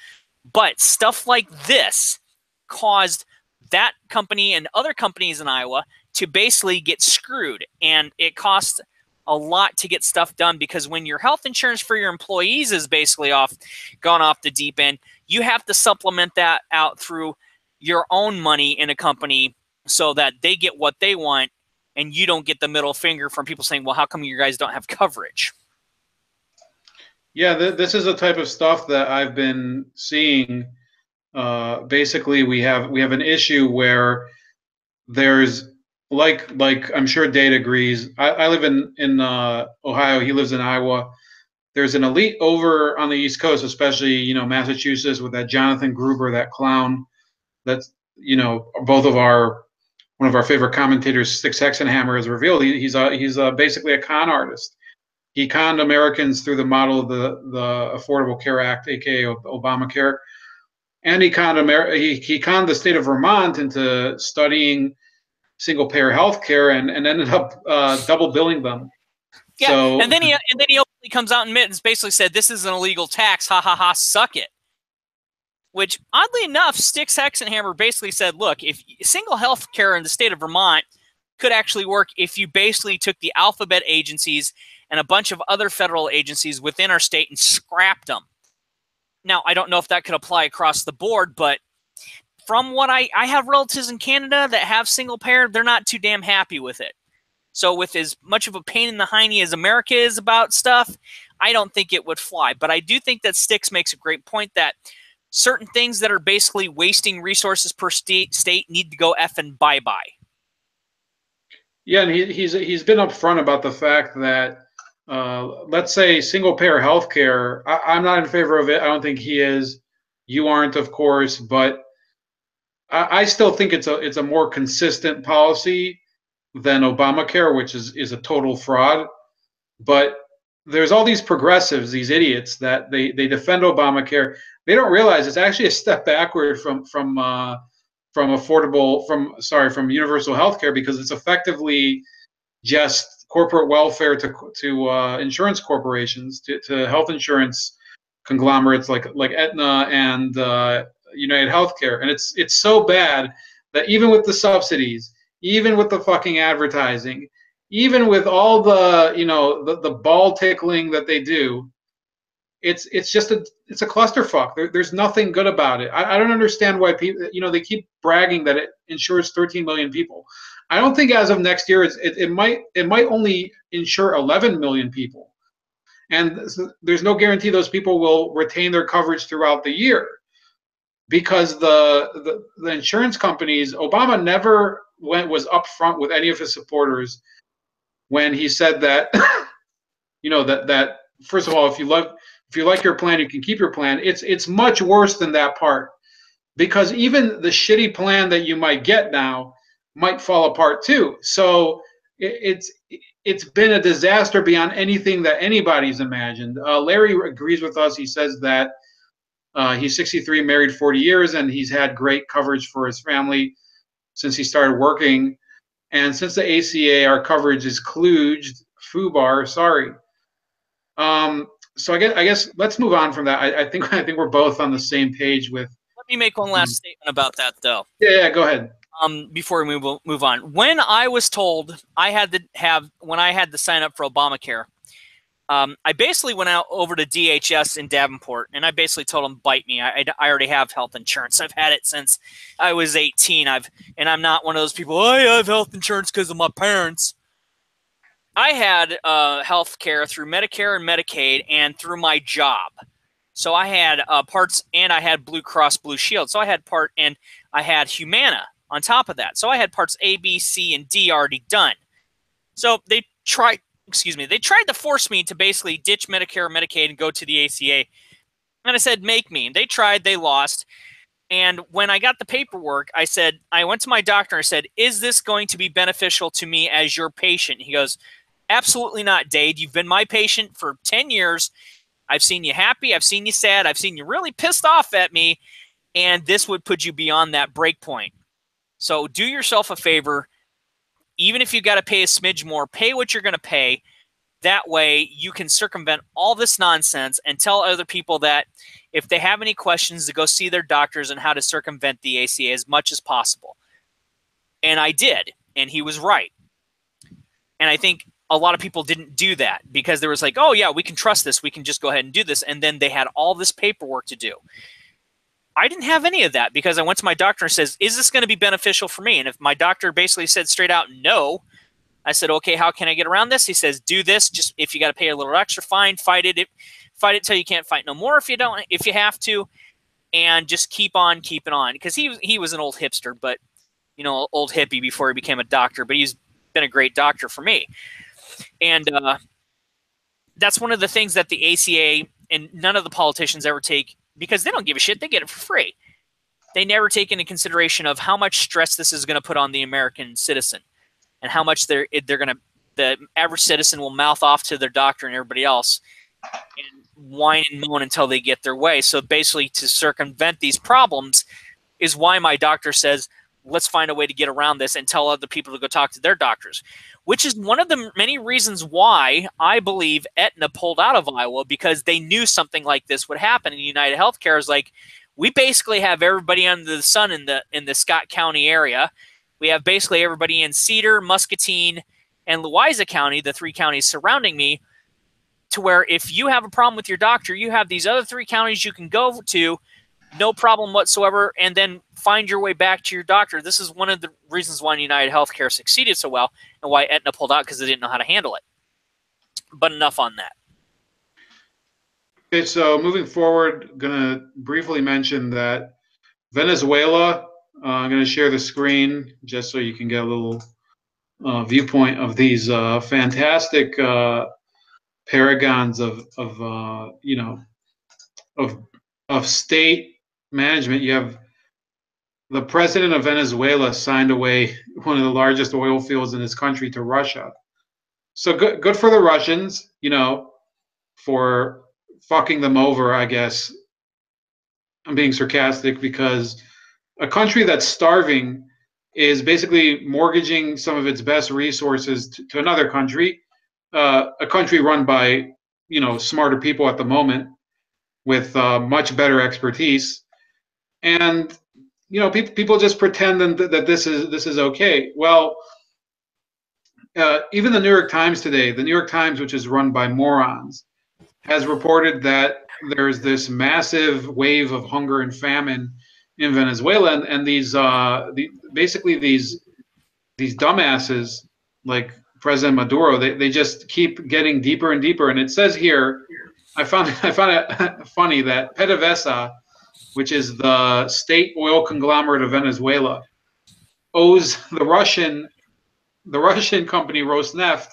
But stuff like this caused that company and other companies in Iowa to basically get screwed, and it costs a lot to get stuff done, because when your health insurance for your employees is basically gone off the deep end, you have to supplement that out through your own money in a company so that they get what they want, and you don't get the middle finger from people saying, well, how come you guys don't have coverage? Yeah, this is the type of stuff that I've been seeing. Basically, we have an issue where there's like I'm sure Dade agrees. I live in Ohio. He lives in Iowa. There's an elite over on the East Coast, especially Massachusetts, with that Jonathan Gruber, that clown. That's one of our favorite commentators, Sticks Hexenhammer, has revealed he's basically a con artist. He conned Americans through the model of the Affordable Care Act, aka Obamacare, and he conned he conned the state of Vermont into studying single-payer health care and ended up double billing them. Yeah, so, and then he openly comes out and admits, basically said, "This is an illegal tax. Ha ha ha! Suck it." Which, oddly enough, Sticks Hexenhammer basically said, look, if single health care in the state of Vermont could actually work if you basically took the alphabet agencies and a bunch of other federal agencies within our state and scrapped them. Now, I don't know if that could apply across the board, but from what I have relatives in Canada that have single payer, they're not too damn happy with it. So with as much of a pain in the hiney as America is about stuff, I don't think it would fly. But I do think that Sticks makes a great point that certain things that are basically wasting resources per state need to go effing bye-bye. Yeah, and he's been upfront about the fact that, let's say, single-payer healthcare, I'm not in favor of it. I don't think he is. You aren't, of course, but I still think it's a more consistent policy than Obamacare, which is a total fraud. But there's all these progressives, these idiots, that they defend Obamacare. They don't realize it's actually a step backward from from universal health care, because it's effectively just corporate welfare to insurance corporations, to health insurance conglomerates like Aetna and United Healthcare. And it's so bad that even with the subsidies, even with the fucking advertising, even with all the the ball tickling that they do, it's a clusterfuck. There's nothing good about it. I don't understand why people, they keep bragging that it insures 13 million people. I don't think as of next year it might only insure 11 million people, and there's no guarantee those people will retain their coverage throughout the year, because the insurance companies, Obama never was upfront with any of his supporters when he said that that first of all, if you like your plan, you can keep your plan. It's much worse than that part, because even the shitty plan that you might get now might fall apart too. So it's been a disaster beyond anything that anybody's imagined. Larry agrees with us. He says that he's 63, married 40 years, and he's had great coverage for his family since he started working. And since the ACA, our coverage is kludged. FUBAR, sorry. So I guess let's move on from that. I think we're both on the same page with. Let me make one last statement about that, though. Yeah, go ahead. Before we move on, when I was told I had to sign up for Obamacare, I basically went out over to DHS in Davenport, and I basically told them, bite me. I already have health insurance. I've had it since I was 18. And I'm not one of those people, I have health insurance because of my parents. I had health care through Medicare and Medicaid and through my job. So I had parts, and I had Blue Cross Blue Shield. So I had and I had Humana on top of that. So I had parts A, B, C, and D already done. So they tried to force me to basically ditch Medicare, Medicaid, and go to the ACA. And I said, make me. And they tried, they lost. And when I got the paperwork, I went to my doctor and I said, is this going to be beneficial to me as your patient? He goes, absolutely not, Dade. You've been my patient for 10 years. I've seen you happy. I've seen you sad. I've seen you really pissed off at me. And this would put you beyond that break point. So do yourself a favor. Even if you got to pay a smidge more, pay what you're going to pay. That way you can circumvent all this nonsense and tell other people that if they have any questions, to go see their doctors on how to circumvent the ACA as much as possible. And I did, and he was right. And I think a lot of people didn't do that because there was like, oh yeah, we can trust this. We can just go ahead and do this. And then they had all this paperwork to do. I didn't have any of that because I went to my doctor and says, is this going to be beneficial for me? And if my doctor basically said straight out no, I said, okay, how can I get around this? He says, do this. Just if you got to pay a little extra, fine, fight it till you can't fight no more if you have to, and just keep on keeping on. Because he was an old hipster, but old hippie before he became a doctor, but he's been a great doctor for me. And that's one of the things that the ACA and none of the politicians ever take, because they don't give a shit. They get it for free. They never take into consideration of how much stress this is going to put on the American citizen and how much the average citizen will mouth off to their doctor and everybody else and whine and moan until they get their way. So basically to circumvent these problems is why my doctor says, let's find a way to get around this and tell other people to go talk to their doctors, which is one of the many reasons why I believe Aetna pulled out of Iowa, because they knew something like this would happen. And United Healthcare is like, we basically have everybody under the sun in the Scott County area. We have basically everybody in Cedar, Muscatine, and Louisa County, the 3 counties surrounding me, to where if you have a problem with your doctor, you have these other 3 counties you can go to, no problem whatsoever, and then find your way back to your doctor. This is one of the reasons why United Healthcare succeeded so well and why Aetna pulled out, because they didn't know how to handle it. But enough on that. Okay, so moving forward, going to briefly mention that Venezuela, I'm going to share the screen just so you can get a little viewpoint of these fantastic paragons of state management. You have the president of Venezuela signed away one of the largest oil fields in this country to Russia. So good for the Russians, for fucking them over, I guess. I'm being sarcastic because a country that's starving is basically mortgaging some of its best resources to another country, a country run by, you know, smarter people at the moment with much better expertise, and you know, people just pretend that this is okay. Well, even the New York Times today, the New York Times, which is run by morons, has reported that there's this massive wave of hunger and famine in Venezuela, and basically these dumbasses like President Maduro, they just keep getting deeper and deeper. And it says here, I found it funny that PDVSA, which is the state oil conglomerate of Venezuela, owes the Russian company Rosneft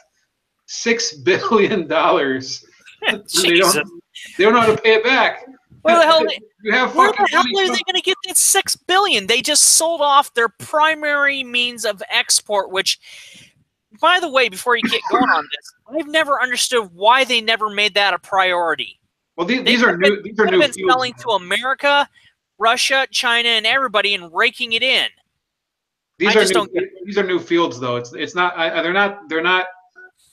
$6 billion. They don't know how to pay it back. Where the hell? Where the hell are they going to get that $6 billion? They just sold off their primary means of export. Which, by the way, before you get going on this, I've never understood why they never made that a priority. Well, these are new. These are new fields. Selling to America, Russia, China, and everybody, and raking it in. These are new fields, though. It's not. They're not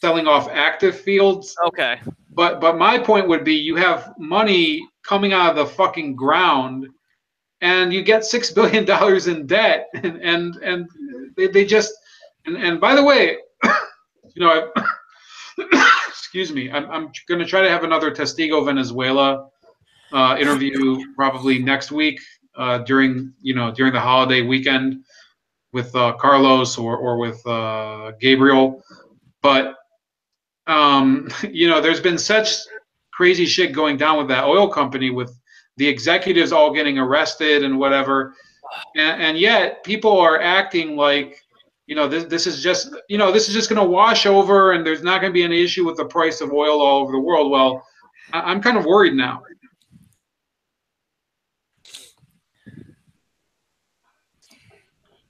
selling off active fields. Okay. But my point would be, you have money coming out of the fucking ground, and you get $6 billion in debt, and they just and by the way, you know, excuse me, I'm going to try to have another Testigo Venezuela interview probably next week during the holiday weekend with Carlos or with Gabriel, but. You know, there's been such crazy shit going down with that oil company, with the executives all getting arrested and whatever, and yet people are acting like, you know, this is just going to wash over, and there's not going to be any issue with the price of oil all over the world. Well, I'm kind of worried now.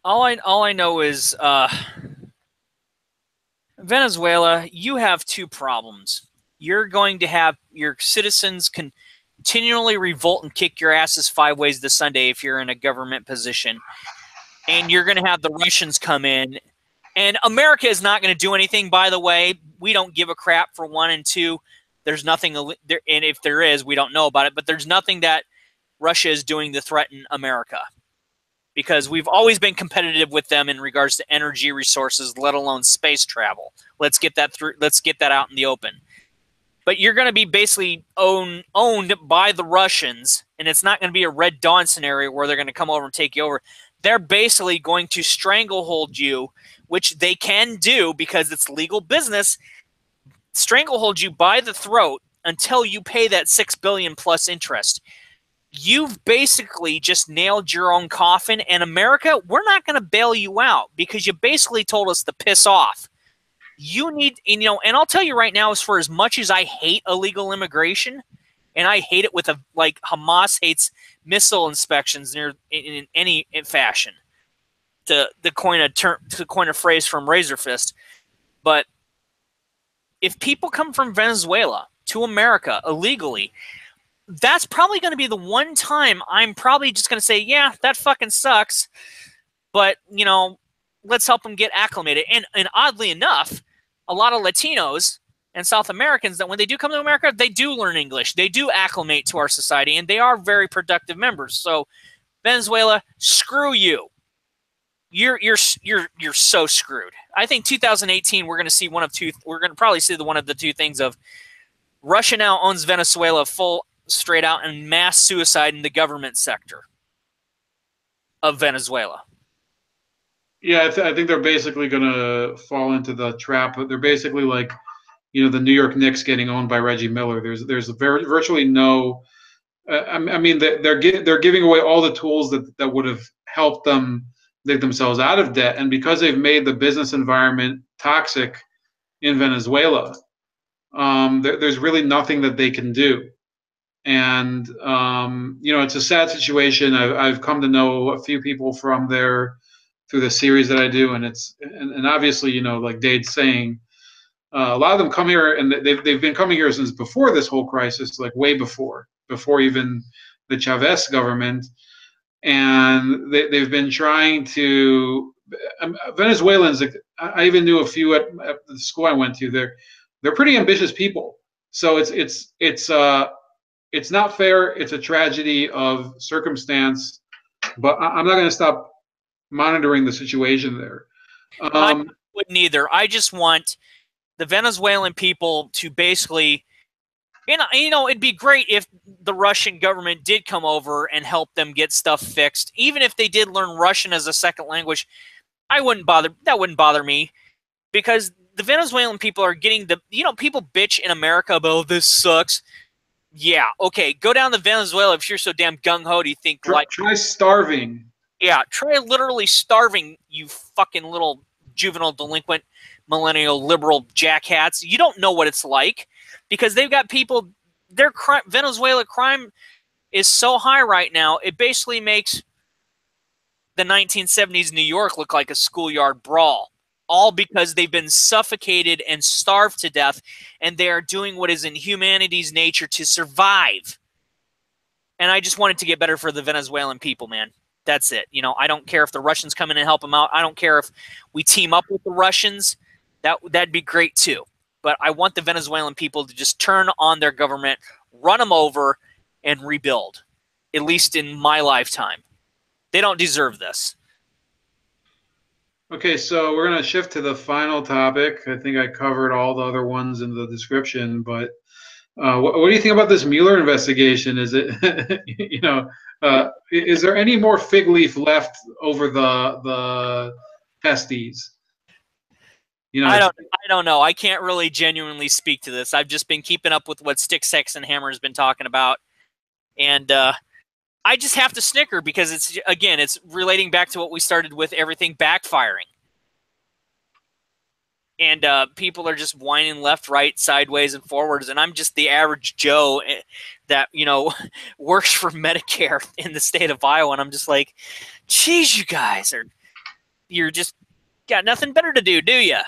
All I know is Venezuela, you have two problems. You're going to have your citizens continually revolt and kick your asses 5 ways to Sunday if you're in a government position. And you're going to have the Russians come in. And America is not going to do anything, by the way. We don't give a crap for 1 and 2. There's nothing, and if there is, we don't know about it. But there's nothing that Russia is doing to threaten America, because we've always been competitive with them in regards to energy resources, let alone space travel. Let's get that through. Let's get that out in the open. But you're going to be basically owned by the Russians, and it's not going to be a Red Dawn scenario where they're going to come over and take you over. They're basically going to stranglehold you, which they can do because it's legal business. Stranglehold you by the throat until you pay that $6 billion plus interest. You've basically just nailed your own coffin, and America, we're not going to bail you out because you basically told us to piss off. You need, and I'll tell you right now, as much as I hate illegal immigration, and I hate it with like Hamas hates missile inspections in any fashion, to coin a phrase from Razor Fist. But if people come from Venezuela to America illegally, that's probably going to be the one time I'm probably just going to say, yeah, that fucking sucks, but, let's help them get acclimated. And oddly enough, a lot of Latinos and South Americans, that when they do come to America, they do learn English. They do acclimate to our society, and they are very productive members. So Venezuela, screw you. You're so screwed. I think 2018, we're going to see one of the two things of Russia now owns Venezuela full straight out, and mass suicide in the government sector of Venezuela. Yeah, I think they're basically going to fall into the trap. They're basically like, the New York Knicks getting owned by Reggie Miller. There's virtually no. I mean, they're giving away all the tools that would have helped them dig themselves out of debt, and because they've made the business environment toxic in Venezuela, there's really nothing that they can do. And it's a sad situation. I've come to know a few people from there through the series that I do, and and obviously, like Dade's saying, a lot of them come here, and they've been coming here since before this whole crisis, like way before even the Chavez government. and they've been trying to Venezuelans. I even knew a few at the school I went to. They're pretty ambitious people. So it's not fair. It's a tragedy of circumstance, but I'm not going to stop monitoring the situation there. I wouldn't either. I just want the Venezuelan people to basically, it'd be great if the Russian government did come over and help them get stuff fixed. Even if they did learn Russian as a second language, that wouldn't bother me, because the Venezuelan people are getting people bitch in America about, oh, this sucks. Yeah, okay, go down to Venezuela if you're so damn gung-ho. Do you think try starving? Yeah, try literally starving, you fucking little juvenile delinquent millennial liberal jackhats. You don't know what it's like, because they've got people. Venezuela crime is so high right now, it basically makes the 1970s New York look like a schoolyard brawl, all because they've been suffocated and starved to death, and they are doing what is in humanity's nature to survive. And I just want it to get better for the Venezuelan people, man. That's it. I don't care if the Russians come in and help them out. I don't care if we team up with the Russians. That'd be great too. But I want the Venezuelan people to just turn on their government, run them over, and rebuild, at least in my lifetime. They don't deserve this. Okay, so we're going to shift to the final topic. I think I covered all the other ones in the description, but what do you think about this Mueller investigation? Is it, is there any more fig leaf left over the testes? I don't know. I can't really genuinely speak to this. I've just been keeping up with what Stick, Sex, and Hammer has been talking about, and I just have to snicker, because it's relating back to what we started with, everything backfiring. And people are just whining left, right, sideways, and forwards. And I'm just the average Joe that, works for Medicare in the state of Iowa. And I'm just like, geez, you guys you're just got nothing better to do you?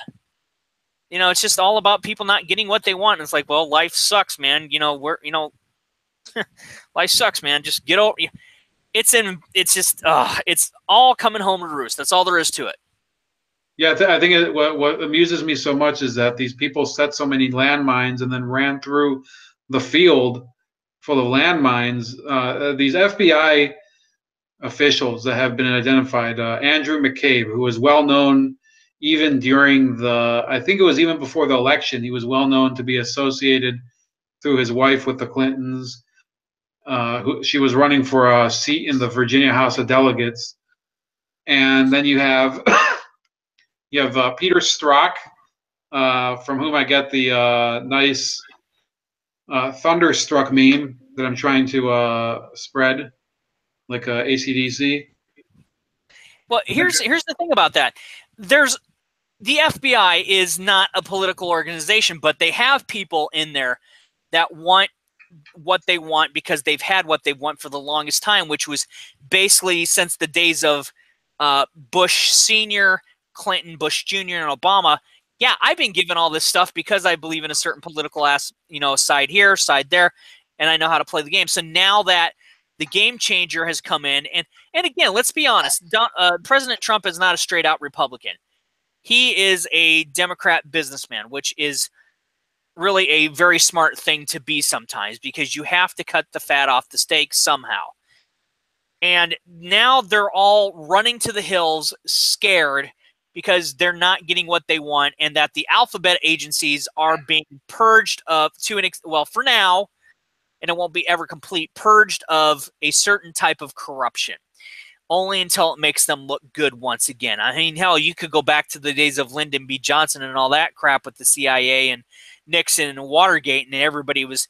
It's just all about people not getting what they want. And it's like, well, life sucks, man. Life sucks, man. Just get over. It's all coming home to roost. That's all there is to it. Yeah, I think what amuses me so much is that these people set so many landmines and then ran through the field full of landmines. These FBI officials that have been identified, Andrew McCabe, who was well known even during I think it was even before the election, he was well known to be associated through his wife with the Clintons. She was running for a seat in the Virginia House of Delegates. And then you have Peter Strzok, from whom I get the nice thunderstruck meme that I'm trying to spread, like AC/DC. Well, here's the thing about that. The FBI is not a political organization, but they have people in there that want what they want, because they've had what they want for the longest time, which was basically since the days of Bush Sr., Clinton, Bush Jr., and Obama. Yeah, I've been given all this stuff because I believe in a certain political side here, side there, and I know how to play the game. So now that the game changer has come in, and again, let's be honest, President Trump is not a straight-out Republican. He is a Democrat businessman, which is really a very smart thing to be sometimes, because you have to cut the fat off the steak somehow. And now they're all running to the hills scared because they're not getting what they want, and that the alphabet agencies are being purged of, for now, and it won't be ever complete, purged of a certain type of corruption, only until it makes them look good once again. I mean, hell, you could go back to the days of Lyndon B. Johnson and all that crap with the CIA and Nixon and Watergate, and everybody was,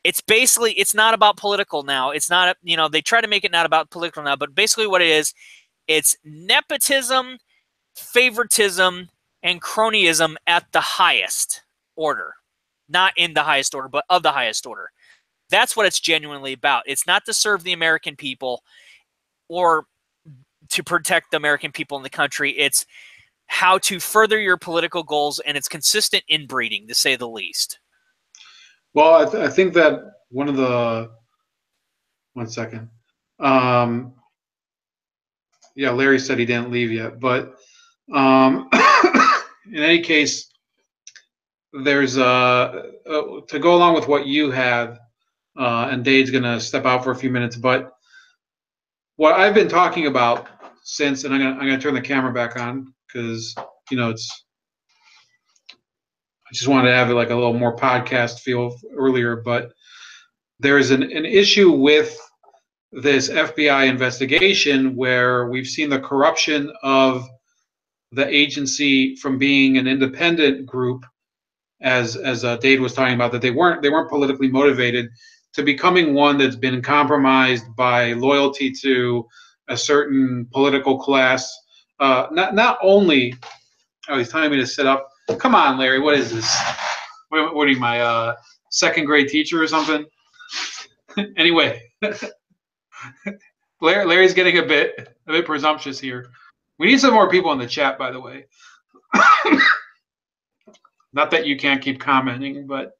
it's not about political now. It's not, they try to make it not about political now, but basically what it is, it's nepotism, favoritism, and cronyism at the highest order. Not in the highest order, but of the highest order. That's what it's genuinely about. It's not to serve the American people or to protect the American people in the country. It's how to further your political goals, and it's consistent inbreeding, to say the least. Well, I think that one second. Yeah, Larry said he didn't leave yet, but in any case, there's to go along with what you have, and Dave's gonna step out for a few minutes. But what I've been talking about since, and I'm gonna turn the camera back on because it's. I just wanted to have like a little more podcast feel earlier, but there is an issue with this FBI investigation where we've seen the corruption of the agency from being an independent group, as Dade was talking about, that they weren't politically motivated, to becoming one that's been compromised by loyalty to a certain political class. Not only, oh, he's telling me to sit up. Come on, Larry, what is this? What are you, my second grade teacher or something? Anyway, Larry's getting a bit presumptuous here. We need some more people in the chat, by the way. Not that you can't keep commenting, but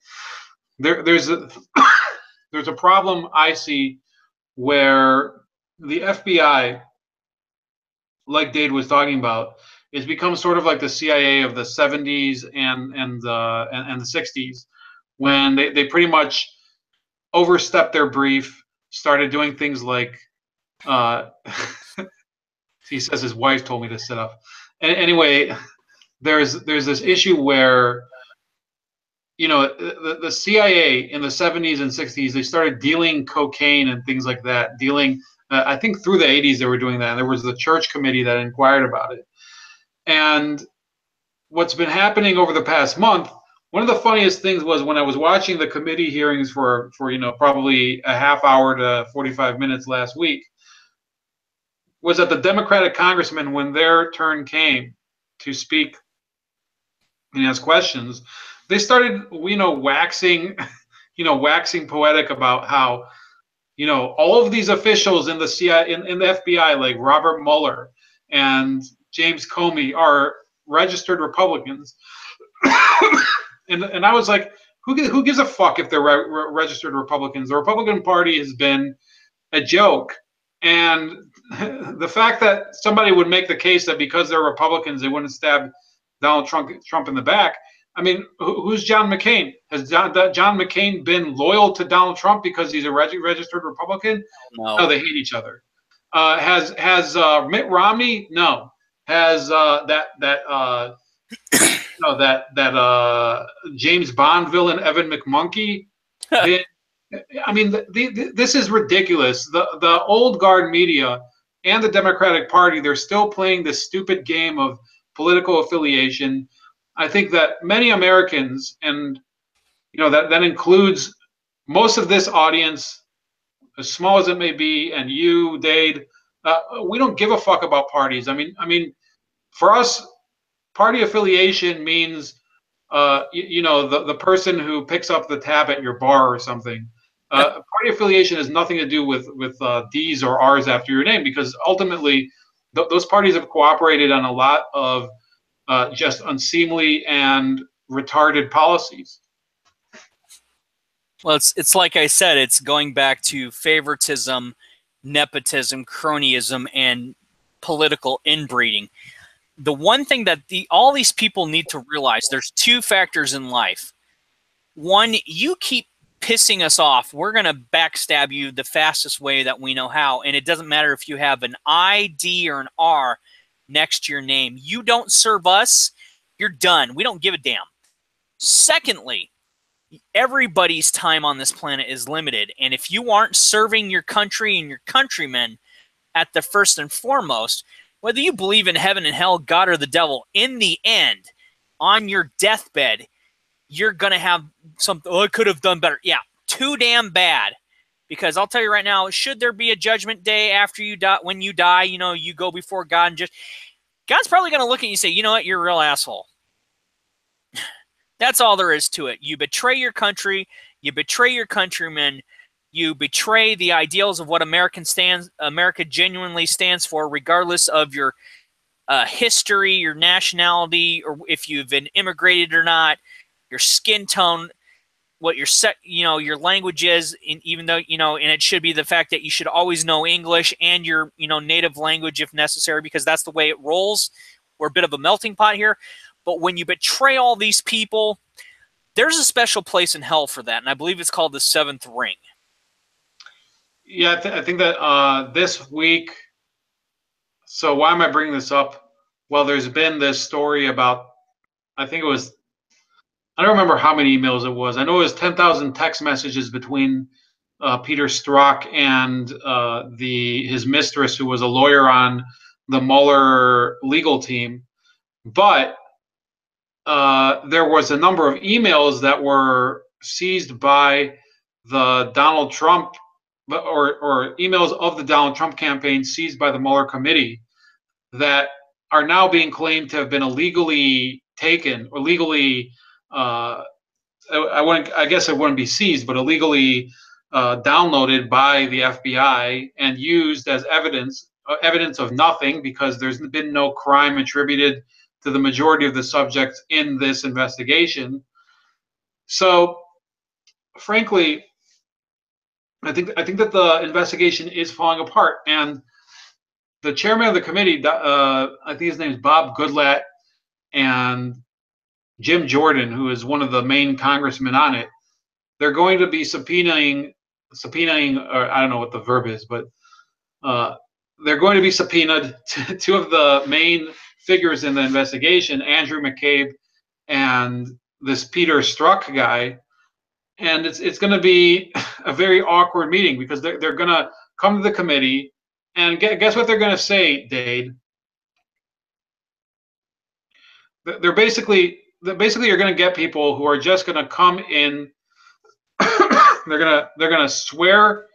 there's a problem I see where the FBI, like Dade was talking about, is become sort of like the CIA of the 70s and the 60s, when they pretty much overstepped their brief, started doing things like he says his wife told me to sit up. Anyway, there's this issue where the CIA in the 70s and 60s, they started dealing cocaine and things like that, dealing I think through the 80s they were doing that, and there was the church committee that inquired about it. And what's been happening over the past month, one of the funniest things was when I was watching the committee hearings for probably a half hour to 45 minutes last week, was that the Democratic congressmen, when their turn came to speak and ask questions, they started waxing poetic about how all of these officials in the CIA, in the FBI, like Robert Mueller and James Comey, are registered Republicans. and I was like, who gives a fuck if they're registered Republicans? The Republican Party has been a joke. And the fact that somebody would make the case that because they're Republicans, they wouldn't stab Donald Trump in the back. I mean, who's John McCain? Has John McCain been loyal to Donald Trump because he's a registered Republican? No, they hate each other. Has Mitt Romney? No. Has that James Bond villain Evan McMonkey been? I mean, this is ridiculous. The old guard media and the Democratic Party, they're still playing this stupid game of political affiliation. I think that many Americans, and that includes most of this audience, as small as it may be, and you, Dade, we don't give a fuck about parties. I mean, for us, party affiliation means the person who picks up the tab at your bar or something. Party affiliation has nothing to do with D's or R's after your name, because ultimately those parties have cooperated on a lot of just unseemly and retarded policies. Well, it's like I said, it's going back to favoritism, nepotism, cronyism, and political inbreeding. The one thing that all these people need to realize, there's two factors in life. One, you keep pissing us off, we're going to backstab you the fastest way that we know how. And it doesn't matter if you have an I, D, or an R next to your name. You don't serve us, you're done. We don't give a damn. Secondly, everybody's time on this planet is limited. And if you aren't serving your country and your countrymen at the first and foremost, whether you believe in heaven and hell, God or the devil, in the end, on your deathbed, you're going to have something, I could have done better. Yeah, too damn bad. Because I'll tell you right now, should there be a judgment day after you die, when you die, you go before God, and God's probably going to look at you and say, you know what, you're a real asshole. That's all there is to it. You betray your country, you betray your countrymen, you betray the ideals of what America genuinely stands for, regardless of your history, your nationality, or if you've been immigrated or not, your skin tone. what your your language is, even though, and it should be the fact that you should always know English and your, native language if necessary, because that's the way it rolls. We're a bit of a melting pot here. But when you betray all these people, there's a special place in hell for that. And I believe it's called the seventh ring. Yeah, I think that this week, so why am I bringing this up? Well, there's been this story about, I think it was, I don't remember how many emails it was. I know it was 10,000 text messages between Peter Strzok and his mistress, who was a lawyer on the Mueller legal team. But there was a number of emails that were seized by the Donald Trump, or emails of the Donald Trump campaign seized by the Mueller committee, that are now being claimed to have been illegally taken, or legally, I guess it wouldn't be seized, but illegally downloaded by the FBI and used as evidence of nothing, because there's been no crime attributed to the majority of the subjects in this investigation. So, frankly, I think that the investigation is falling apart, and the chairman of the committee, I think his name is Bob Goodlatte, and Jim Jordan, who is one of the main congressmen on it, they're going to be subpoenaing, or I don't know what the verb is, but they're going to be subpoenaed two of the main figures in the investigation, Andrew McCabe and this Peter Strzok guy. And it's going to be a very awkward meeting, because they're going to come to the committee, and guess what they're going to say, Dade? They're basically you're going to get people who are just going to come in. they're going to swear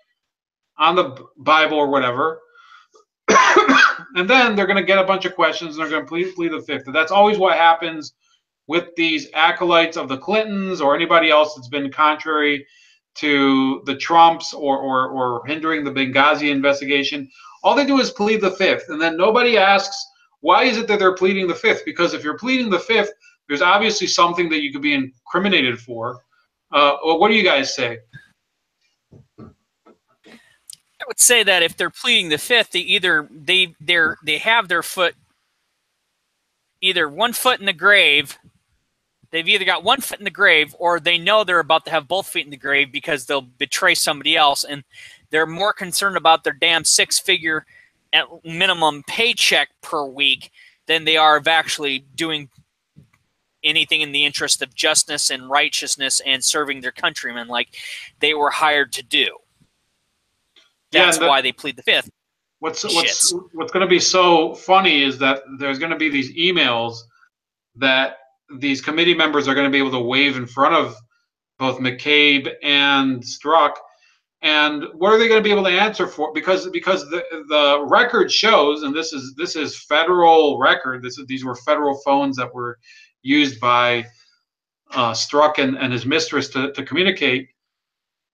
on the Bible or whatever, and then they're going to get a bunch of questions, and they're going to plead the fifth. And that's always what happens with these acolytes of the Clintons or anybody else that's been contrary to the Trumps or hindering the Benghazi investigation. All they do is plead the fifth, and then nobody asks, why is it that they're pleading the fifth? Because if you're pleading the fifth, there's obviously something that you could be incriminated for. What do you guys say? I would say that if they're pleading the fifth, they have their foot, either one foot in the grave. They've either got one foot in the grave, or they know they're about to have both feet in the grave, because they'll betray somebody else, and they're more concerned about their damn six-figure at minimum paycheck per week than they are of actually doing anything in the interest of justice and righteousness and serving their countrymen like they were hired to do. That's why they plead the fifth. What's going to be so funny is that there's going to be these emails that these committee members are going to be able to wave in front of both McCabe and Strzok. And what are they going to be able to answer for? Because the record shows, and this is federal record. These were federal phones that were used by Strzok and his mistress to communicate.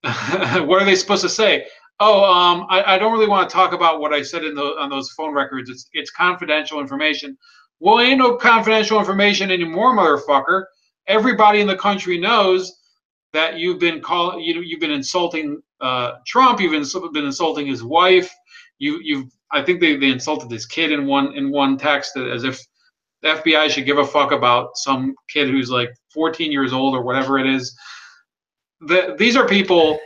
What are they supposed to say? Oh, I don't really want to talk about what I said on those phone records. It's confidential information. Well, ain't no confidential information anymore, motherfucker. Everybody in the country knows that you've been insulting Trump. You've been insulting his wife. I think they insulted his kid in one text, as if the FBI should give a fuck about some kid who's like 14 years old or whatever it is. These are people.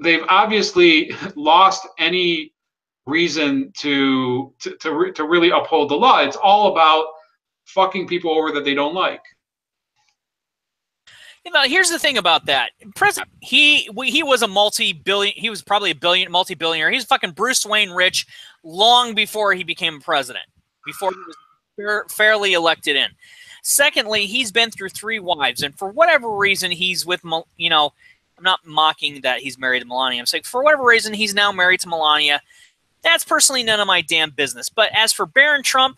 They've obviously lost any reason to really uphold the law. It's all about fucking people over that they don't like. Here's the thing about that. President, he was a multi-billion. He was probably a multi-billionaire. He's fucking Bruce Wayne rich long before he became president, before he was fairly elected in. Secondly, he's been through 3 wives, and for whatever reason, he's with, I'm not mocking that he's married to Melania. I'm saying for whatever reason, he's now married to Melania. That's personally none of my damn business. But as for Barron Trump,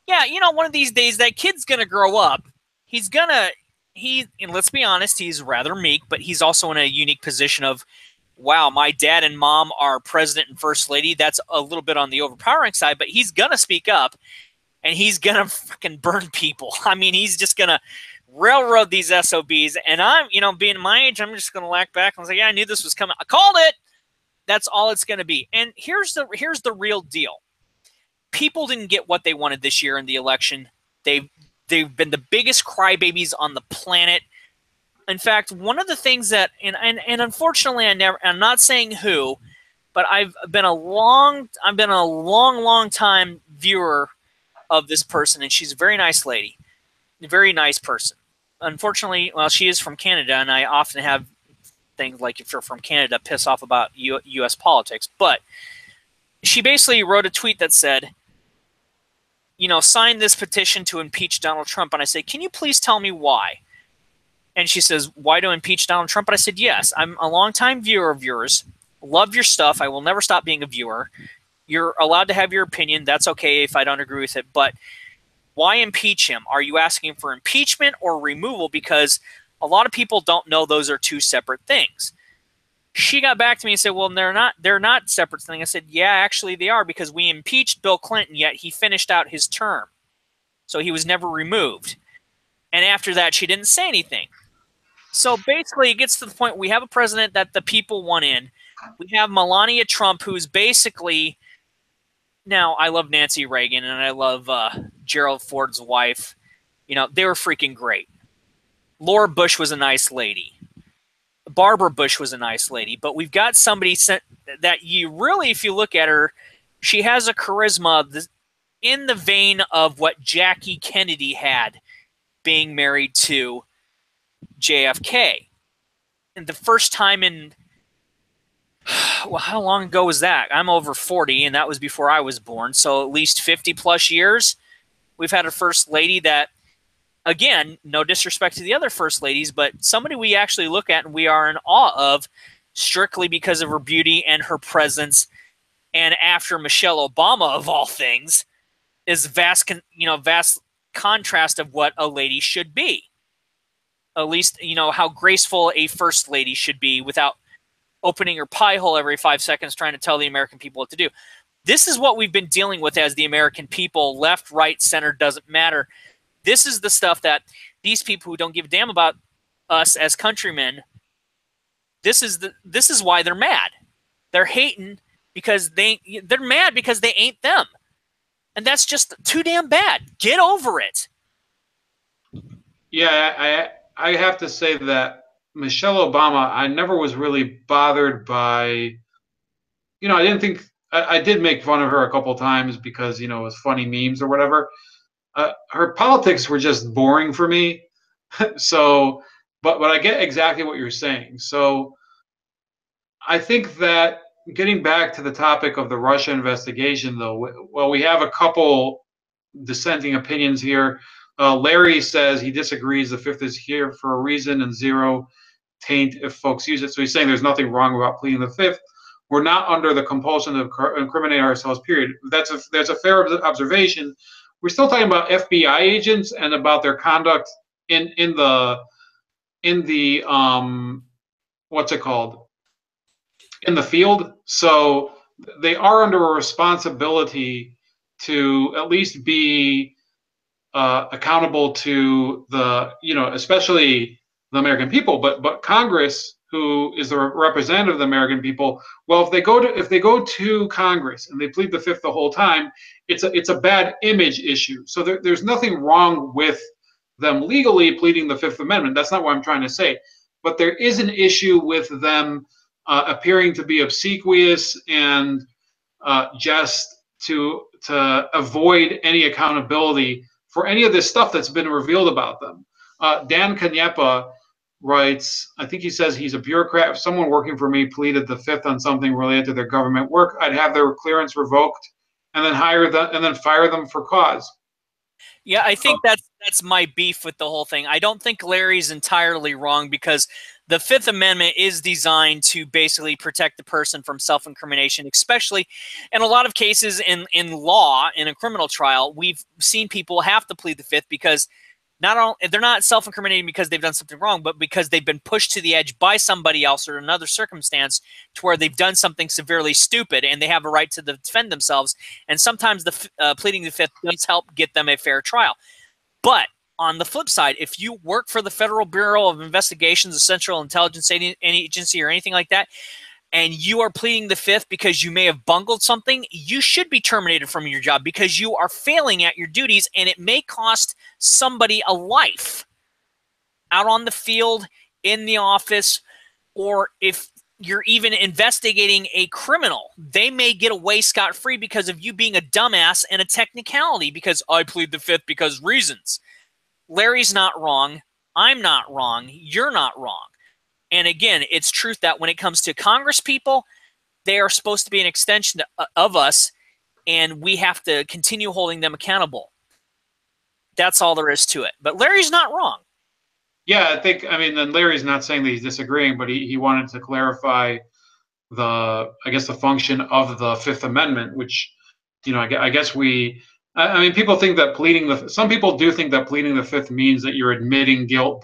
yeah, one of these days that kid's going to grow up. And let's be honest, he's rather meek, but he's also in a unique position of, wow, my dad and mom are president and first lady. That's a little bit on the overpowering side, but he's going to speak up, and he's going to fucking burn people. I mean, he's just going to railroad these SOBs. And I'm, you know, being my age, I'm just going to lack back. I was like, yeah, I knew this was coming. I called it. That's all it's going to be. And here's the real deal. People didn't get what they wanted this year in the election. They've been the biggest crybabies on the planet. In fact, one of the things that, and unfortunately, I'm not saying who, but I've been a long time viewer of this person, and she's a very nice lady, a very nice person. Unfortunately, well, she is from Canada, and I often have things like, if you're from Canada, piss off about U.S. politics. But she basically wrote a tweet that said, you know, sign this petition to impeach Donald Trump. And I said, can you please tell me why? And she says, why to impeach Donald Trump? And I said, yes, I'm a longtime viewer of yours. Love your stuff. I will never stop being a viewer. You're allowed to have your opinion. That's okay if I don't agree with it. But why impeach him? Are you asking for impeachment or removal? Because a lot of people don't know those are two separate things. She got back to me and said, well, they're not separate things. I said, yeah, actually they are, because we impeached Bill Clinton, yet he finished out his term. So he was never removed. And after that, she didn't say anything. So basically, it gets to the point, we have a president that the people want in. We have Melania Trump, who's basically, now I love Nancy Reagan and I love Gerald Ford's wife. You know, they were freaking great. Laura Bush was a nice lady. Barbara Bush was a nice lady, but we've got somebody that you really, if you look at her, she has a charisma in the vein of what Jackie Kennedy had, being married to JFK. And the first time in, well, how long ago was that? I'm over 40, and that was before I was born, so at least 50 plus years. We've had a first lady that, again, no disrespect to the other first ladies, but somebody we actually look at and we are in awe of, strictly because of her beauty and her presence. And after Michelle Obama, of all things, is vast contrast of what a lady should be. At least, you know, how graceful a first lady should be without opening her pie hole every 5 seconds trying to tell the American people what to do. This is what we've been dealing with as the American people. Left, right, center, doesn't matter. This is the stuff that these people who don't give a damn about us as countrymen, this is why they're mad. They're hating because they're mad because they ain't them. And that's just too damn bad. Get over it. Yeah, I have to say that Michelle Obama, I never was really bothered by, you know, I didn't think, I did make fun of her a couple times because, you know, it was funny memes or whatever. Her politics were just boring for me. So, but I get exactly what you're saying. So I think that getting back to the topic of the Russia investigation, though, well, we have a couple dissenting opinions here. Larry says he disagrees. The fifth is here for a reason and zero taint if folks use it. So he's saying there's nothing wrong about pleading the fifth. We're not under the compulsion to incriminate ourselves, period. That's a fair observation. We're still talking about FBI agents and about their conduct in the what's it called, in the field. So they are under a responsibility to at least be accountable to the, you know, especially the American people, but Congress, who is the representative of the American people. Well, if they go to Congress and they plead the fifth the whole time, it's a bad image issue. So there's nothing wrong with them legally pleading the Fifth Amendment. That's not what I'm trying to say. But there is an issue with them appearing to be obsequious and just to avoid any accountability for any of this stuff that's been revealed about them. Dan Canepa writes, I think he says he's a bureaucrat. If someone working for me pleaded the fifth on something related to their government work, I'd have their clearance revoked and then fire them for cause. Yeah, I think that's my beef with the whole thing. I don't think Larry's entirely wrong, because the Fifth Amendment is designed to basically protect the person from self-incrimination, especially in a lot of cases in law, in a criminal trial. We've seen people have to plead the fifth because they're not self-incriminating because they've done something wrong, but because they've been pushed to the edge by somebody else or another circumstance to where they've done something severely stupid and they have a right to defend themselves. And sometimes the pleading the fifth does help get them a fair trial. But on the flip side, if you work for the Federal Bureau of Investigations, the Central Intelligence Agency, or anything like that, and you are pleading the fifth because you may have bungled something, you should be terminated from your job because you are failing at your duties, and it may cost somebody a life out on the field, in the office, or if you're even investigating a criminal, they may get away scot-free because of you being a dumbass and a technicality because I plead the fifth because reasons. Larry's not wrong. I'm not wrong. You're not wrong. And again, it's truth that when it comes to Congress people, they are supposed to be an extension of us, and we have to continue holding them accountable. That's all there is to it. But Larry's not wrong. Yeah, I think, I mean, and Larry's not saying that he's disagreeing, but he wanted to clarify the, I guess, the function of the Fifth Amendment, which, you know, I guess I mean, people think that some people do think that pleading the fifth means that you're admitting guilt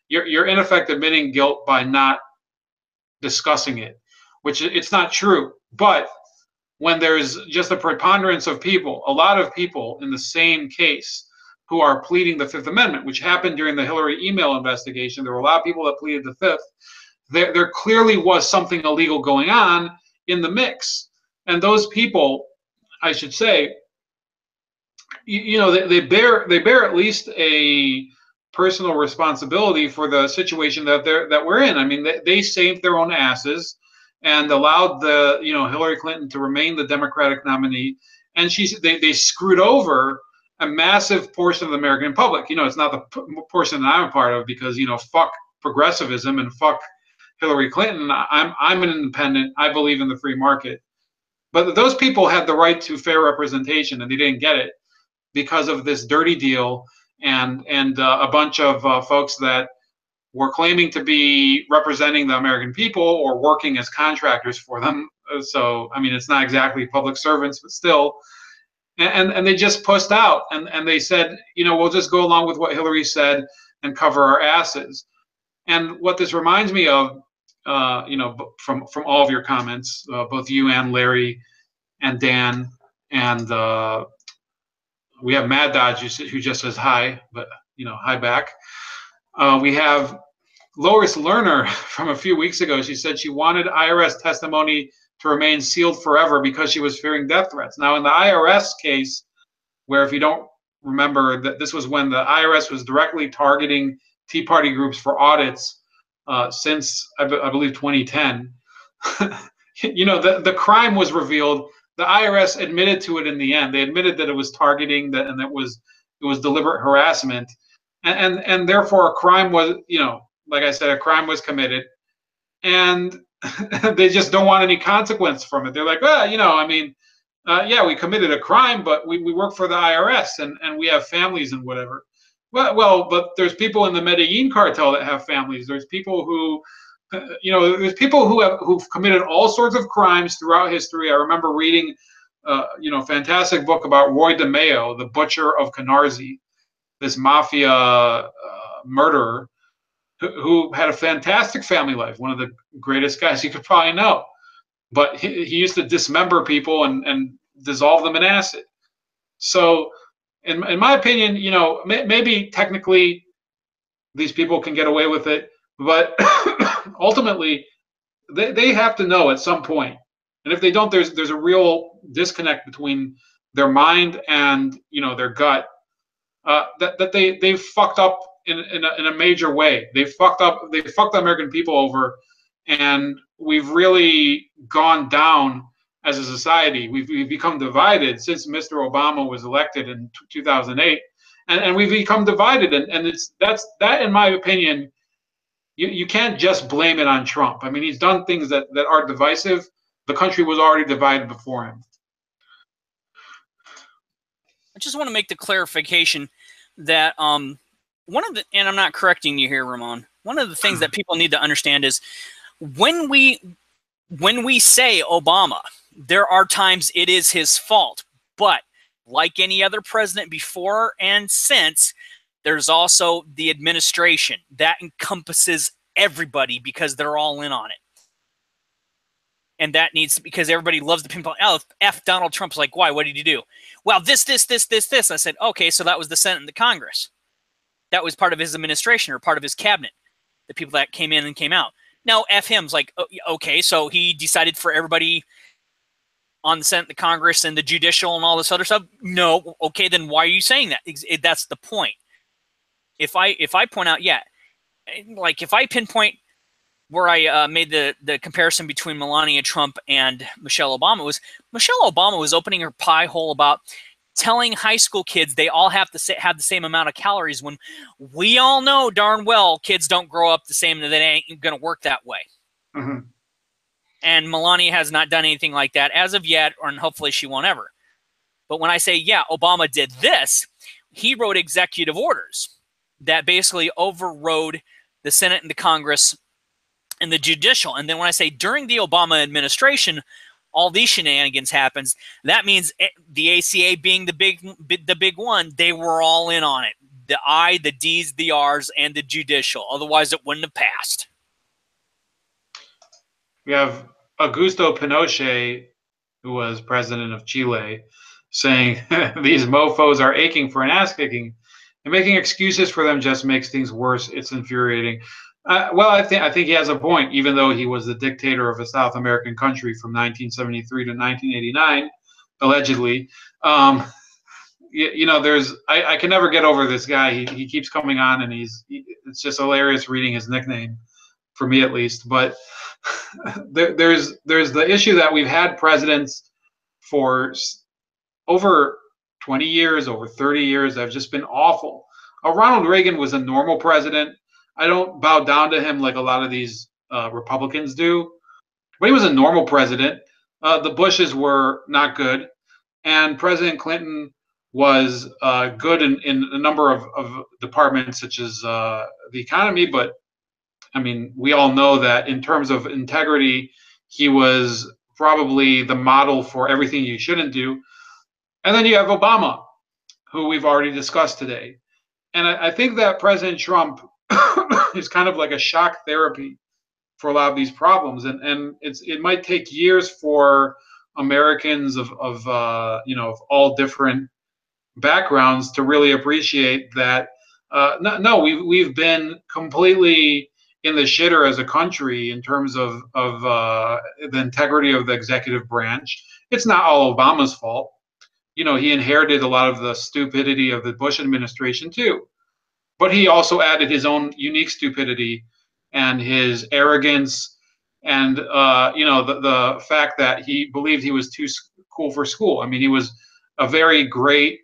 you're in effect admitting guilt by not discussing it, which it's not true. But when there's just a preponderance of people, a lot of people in the same case who are pleading the Fifth Amendment, which happened during the Hillary email investigation, there were a lot of people that pleaded the fifth. There clearly was something illegal going on in the mix. And those people, I should say, you know, they bear at least a personal responsibility for the situation that we're in. I mean, they saved their own asses and allowed Hillary Clinton to remain the Democratic nominee, and they screwed over a massive portion of the American public. You know, it's not the portion that I'm a part of because, you know, fuck progressivism and fuck Hillary Clinton. I'm an independent. I believe in the free market. But those people had the right to fair representation, and they didn't get it because of this dirty deal and a bunch of folks that were claiming to be representing the American people or working as contractors for them. So, I mean, it's not exactly public servants, but still. And they just pushed out and they said, you know, we'll just go along with what Hillary said and cover our asses. And what this reminds me of, you know, from all of your comments, both you and Larry and Dan, and we have Mad Dodge who just says hi, but, you know, hi back. We have Lois Lerner from a few weeks ago. She said she wanted IRS testimony to remain sealed forever because she was fearing death threats. Now, in the IRS case, where if you don't remember, that this was when the IRS was directly targeting Tea Party groups for audits since, I believe, 2010. You know, the crime was revealed. The IRS admitted to it in the end. They admitted that it was targeting, that, and that it was deliberate harassment, and therefore a crime was, you know, like I said, a crime was committed, and they just don't want any consequence from it. They're like, well, you know, I mean, yeah, we committed a crime, but we work for the IRS and we have families and whatever. Well, but there's people in the Medellin cartel that have families. There's people who, you know, there's people who've committed all sorts of crimes throughout history. I remember reading, you know, a fantastic book about Roy DeMeo, the butcher of Canarsie, this mafia murderer who had a fantastic family life, one of the greatest guys you could probably know. But he used to dismember people and dissolve them in acid. So, in my opinion, you know, maybe technically these people can get away with it, but ultimately they have to know at some point. And if they don't, there's a real disconnect between their mind and, you know, their gut. That they've fucked up in a major way. They fucked the American people over, and we've really gone down as a society. We've become divided since Mr. Obama was elected in 2008, and we've become divided. And that in my opinion, you can't just blame it on Trump. I mean, he's done things that are divisive. The country was already divided before him. I just want to make the clarification that one of the, and I'm not correcting you here, Ramon, one of the things that people need to understand is when we say Obama, there are times it is his fault. But like any other president before and since, there's also the administration. That encompasses everybody because they're all in on it. And that needs to, because everybody loves the pinpoint. Oh, F Donald Trump's like, why? What did he do? Well, this. I said, okay, so that was the Senate and the Congress. That was part of his administration or part of his cabinet, the people that came in and came out. Now, F him's like, okay, so he decided for everybody on the Senate, the Congress, and the judicial and all this other stuff. No, okay, then why are you saying that? That's the point. If I point out, yeah, like if I pinpoint where I made the comparison between Melania Trump and Michelle Obama, was Michelle Obama was opening her pie hole about telling high school kids they all have to have the same amount of calories, when we all know darn well kids don't grow up the same, and they ain't going to work that way. Mm-hmm. And Melania has not done anything like that as of yet, and hopefully she won't ever. But when I say, yeah, Obama did this, he wrote executive orders that basically overrode the Senate and the Congress and the judicial. And then when I say during the Obama administration, all these shenanigans happens, that means the ACA being the big one, they were all in on it. The I, the D's, the R's, and the judicial. Otherwise, it wouldn't have passed. We have Augusto Pinochet, who was president of Chile, saying these mofos are aching for an ass kicking, and making excuses for them just makes things worse. It's infuriating. Well, I think he has a point. Even though he was the dictator of a South American country from 1973 to 1989, allegedly, there's I can never get over this guy. He keeps coming on, and it's just hilarious reading his nickname, for me at least. But there's the issue that we've had presidents for over 20 years, over 30 years that have just been awful. Ronald Reagan was a normal president. I don't bow down to him like a lot of these Republicans do, but he was a normal president. The Bushes were not good, and President Clinton was good in a number of departments, such as the economy. But I mean, we all know that in terms of integrity, he was probably the model for everything you shouldn't do. And then you have Obama, who we've already discussed today. And I think that President Trump is kind of like a shock therapy for a lot of these problems. And it might take years for Americans of all different backgrounds to really appreciate that. We've been completely in the shitter as a country in terms of the integrity of the executive branch. It's not all Obama's fault. He inherited a lot of the stupidity of the Bush administration too, but he also added his own unique stupidity and his arrogance, and the fact that he believed he was too cool for school. I mean, he was a very great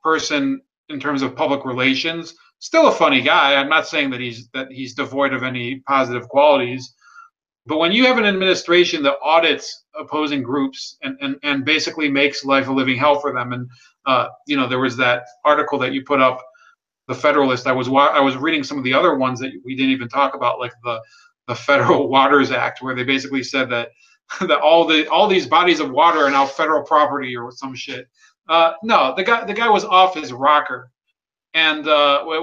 person in terms of public relations. Still a funny guy. I'm not saying that he's devoid of any positive qualities. But when you have an administration that audits opposing groups and basically makes life a living hell for them, and there was that article that you put up, the Federalist. I was reading some of the other ones that we didn't even talk about, like the Federal Waters Act, where they basically said that all these bodies of water are now federal property or some shit. No, the guy was off his rocker, and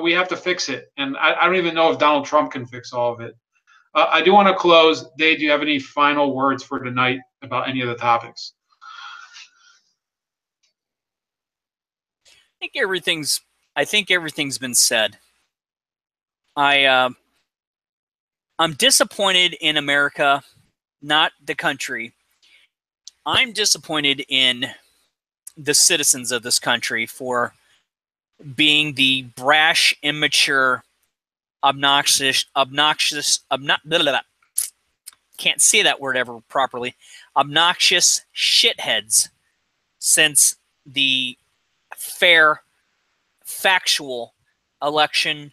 we have to fix it. And I don't even know if Donald Trump can fix all of it. I do want to close. Dave, do you have any final words for tonight about any of the topics? I think everything's been said. I'm disappointed in America, not the country. I'm disappointed in the citizens of this country for being the brash, immature, obnoxious, can't say that word ever properly, obnoxious shitheads since the fair, factual election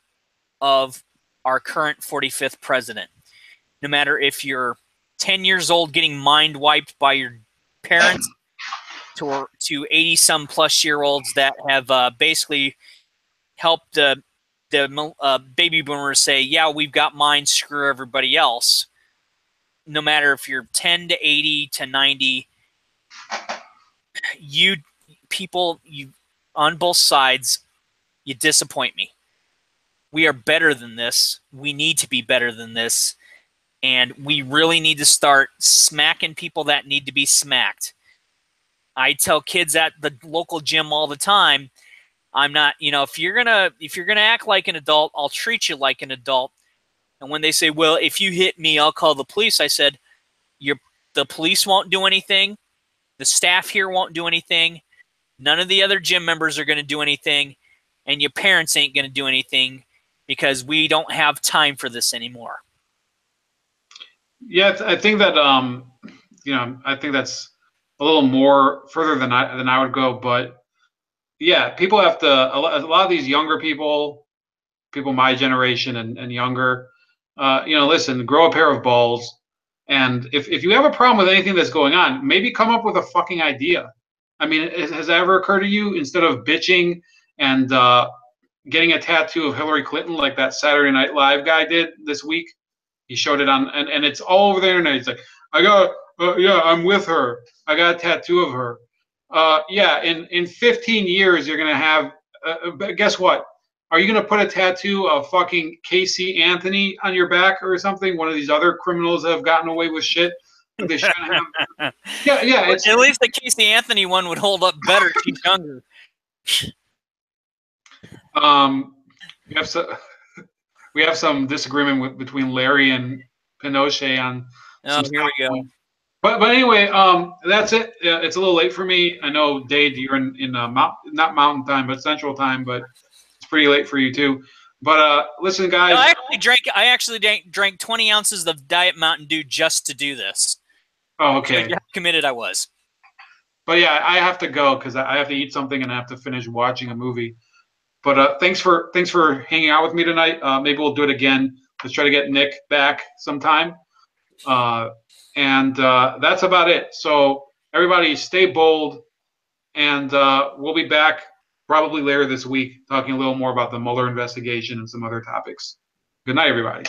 of our current 45th president. No matter if you're 10 years old getting mind wiped by your parents to 80-some plus year olds that have basically helped the baby boomers say, yeah, we've got mine, screw everybody else. No matter if you're 10 to 80 to 90, you people, on both sides, you disappoint me. We are better than this. We need to be better than this. And we really need to start smacking people that need to be smacked. I tell kids at the local gym all the time, I'm not, if you're gonna act like an adult, I'll treat you like an adult. And when they say, well, if you hit me, I'll call the police, I said, the police won't do anything. The staff here won't do anything. None of the other gym members are going to do anything. And your parents ain't going to do anything because we don't have time for this anymore. Yeah, I think that I think that's a little more further than I would go, but yeah, people have to. A lot of these younger people my generation and younger, listen, grow a pair of balls, and if you have a problem with anything that's going on, maybe come up with a fucking idea. I mean, has that ever occurred to you? Instead of bitching and getting a tattoo of Hillary Clinton like that Saturday Night Live guy did this week. He showed it on, and it's all over the internet. He's like, I'm with her. I got a tattoo of her. In 15 years, you're going to have, guess what? Are you going to put a tattoo of fucking Casey Anthony on your back or something? One of these other criminals that have gotten away with shit? They shouldn't have. Yeah. At least the Casey Anthony one would hold up better. She's younger. We have some disagreement between Larry and Pinochet on. Here we go. But anyway, that's it. It's a little late for me. I know, Dade, you're in not Mountain Time, but Central Time, but it's pretty late for you too. But listen, guys. No, I actually drank 20 ounces of Diet Mountain Dew just to do this. Oh, okay. How committed I was. But yeah, I have to go because I have to eat something and I have to finish watching a movie. But thanks for hanging out with me tonight. Maybe we'll do it again. Let's try to get Nick back sometime. And that's about it. So everybody stay bold, and we'll be back probably later this week talking a little more about the Mueller investigation and some other topics. Good night, everybody.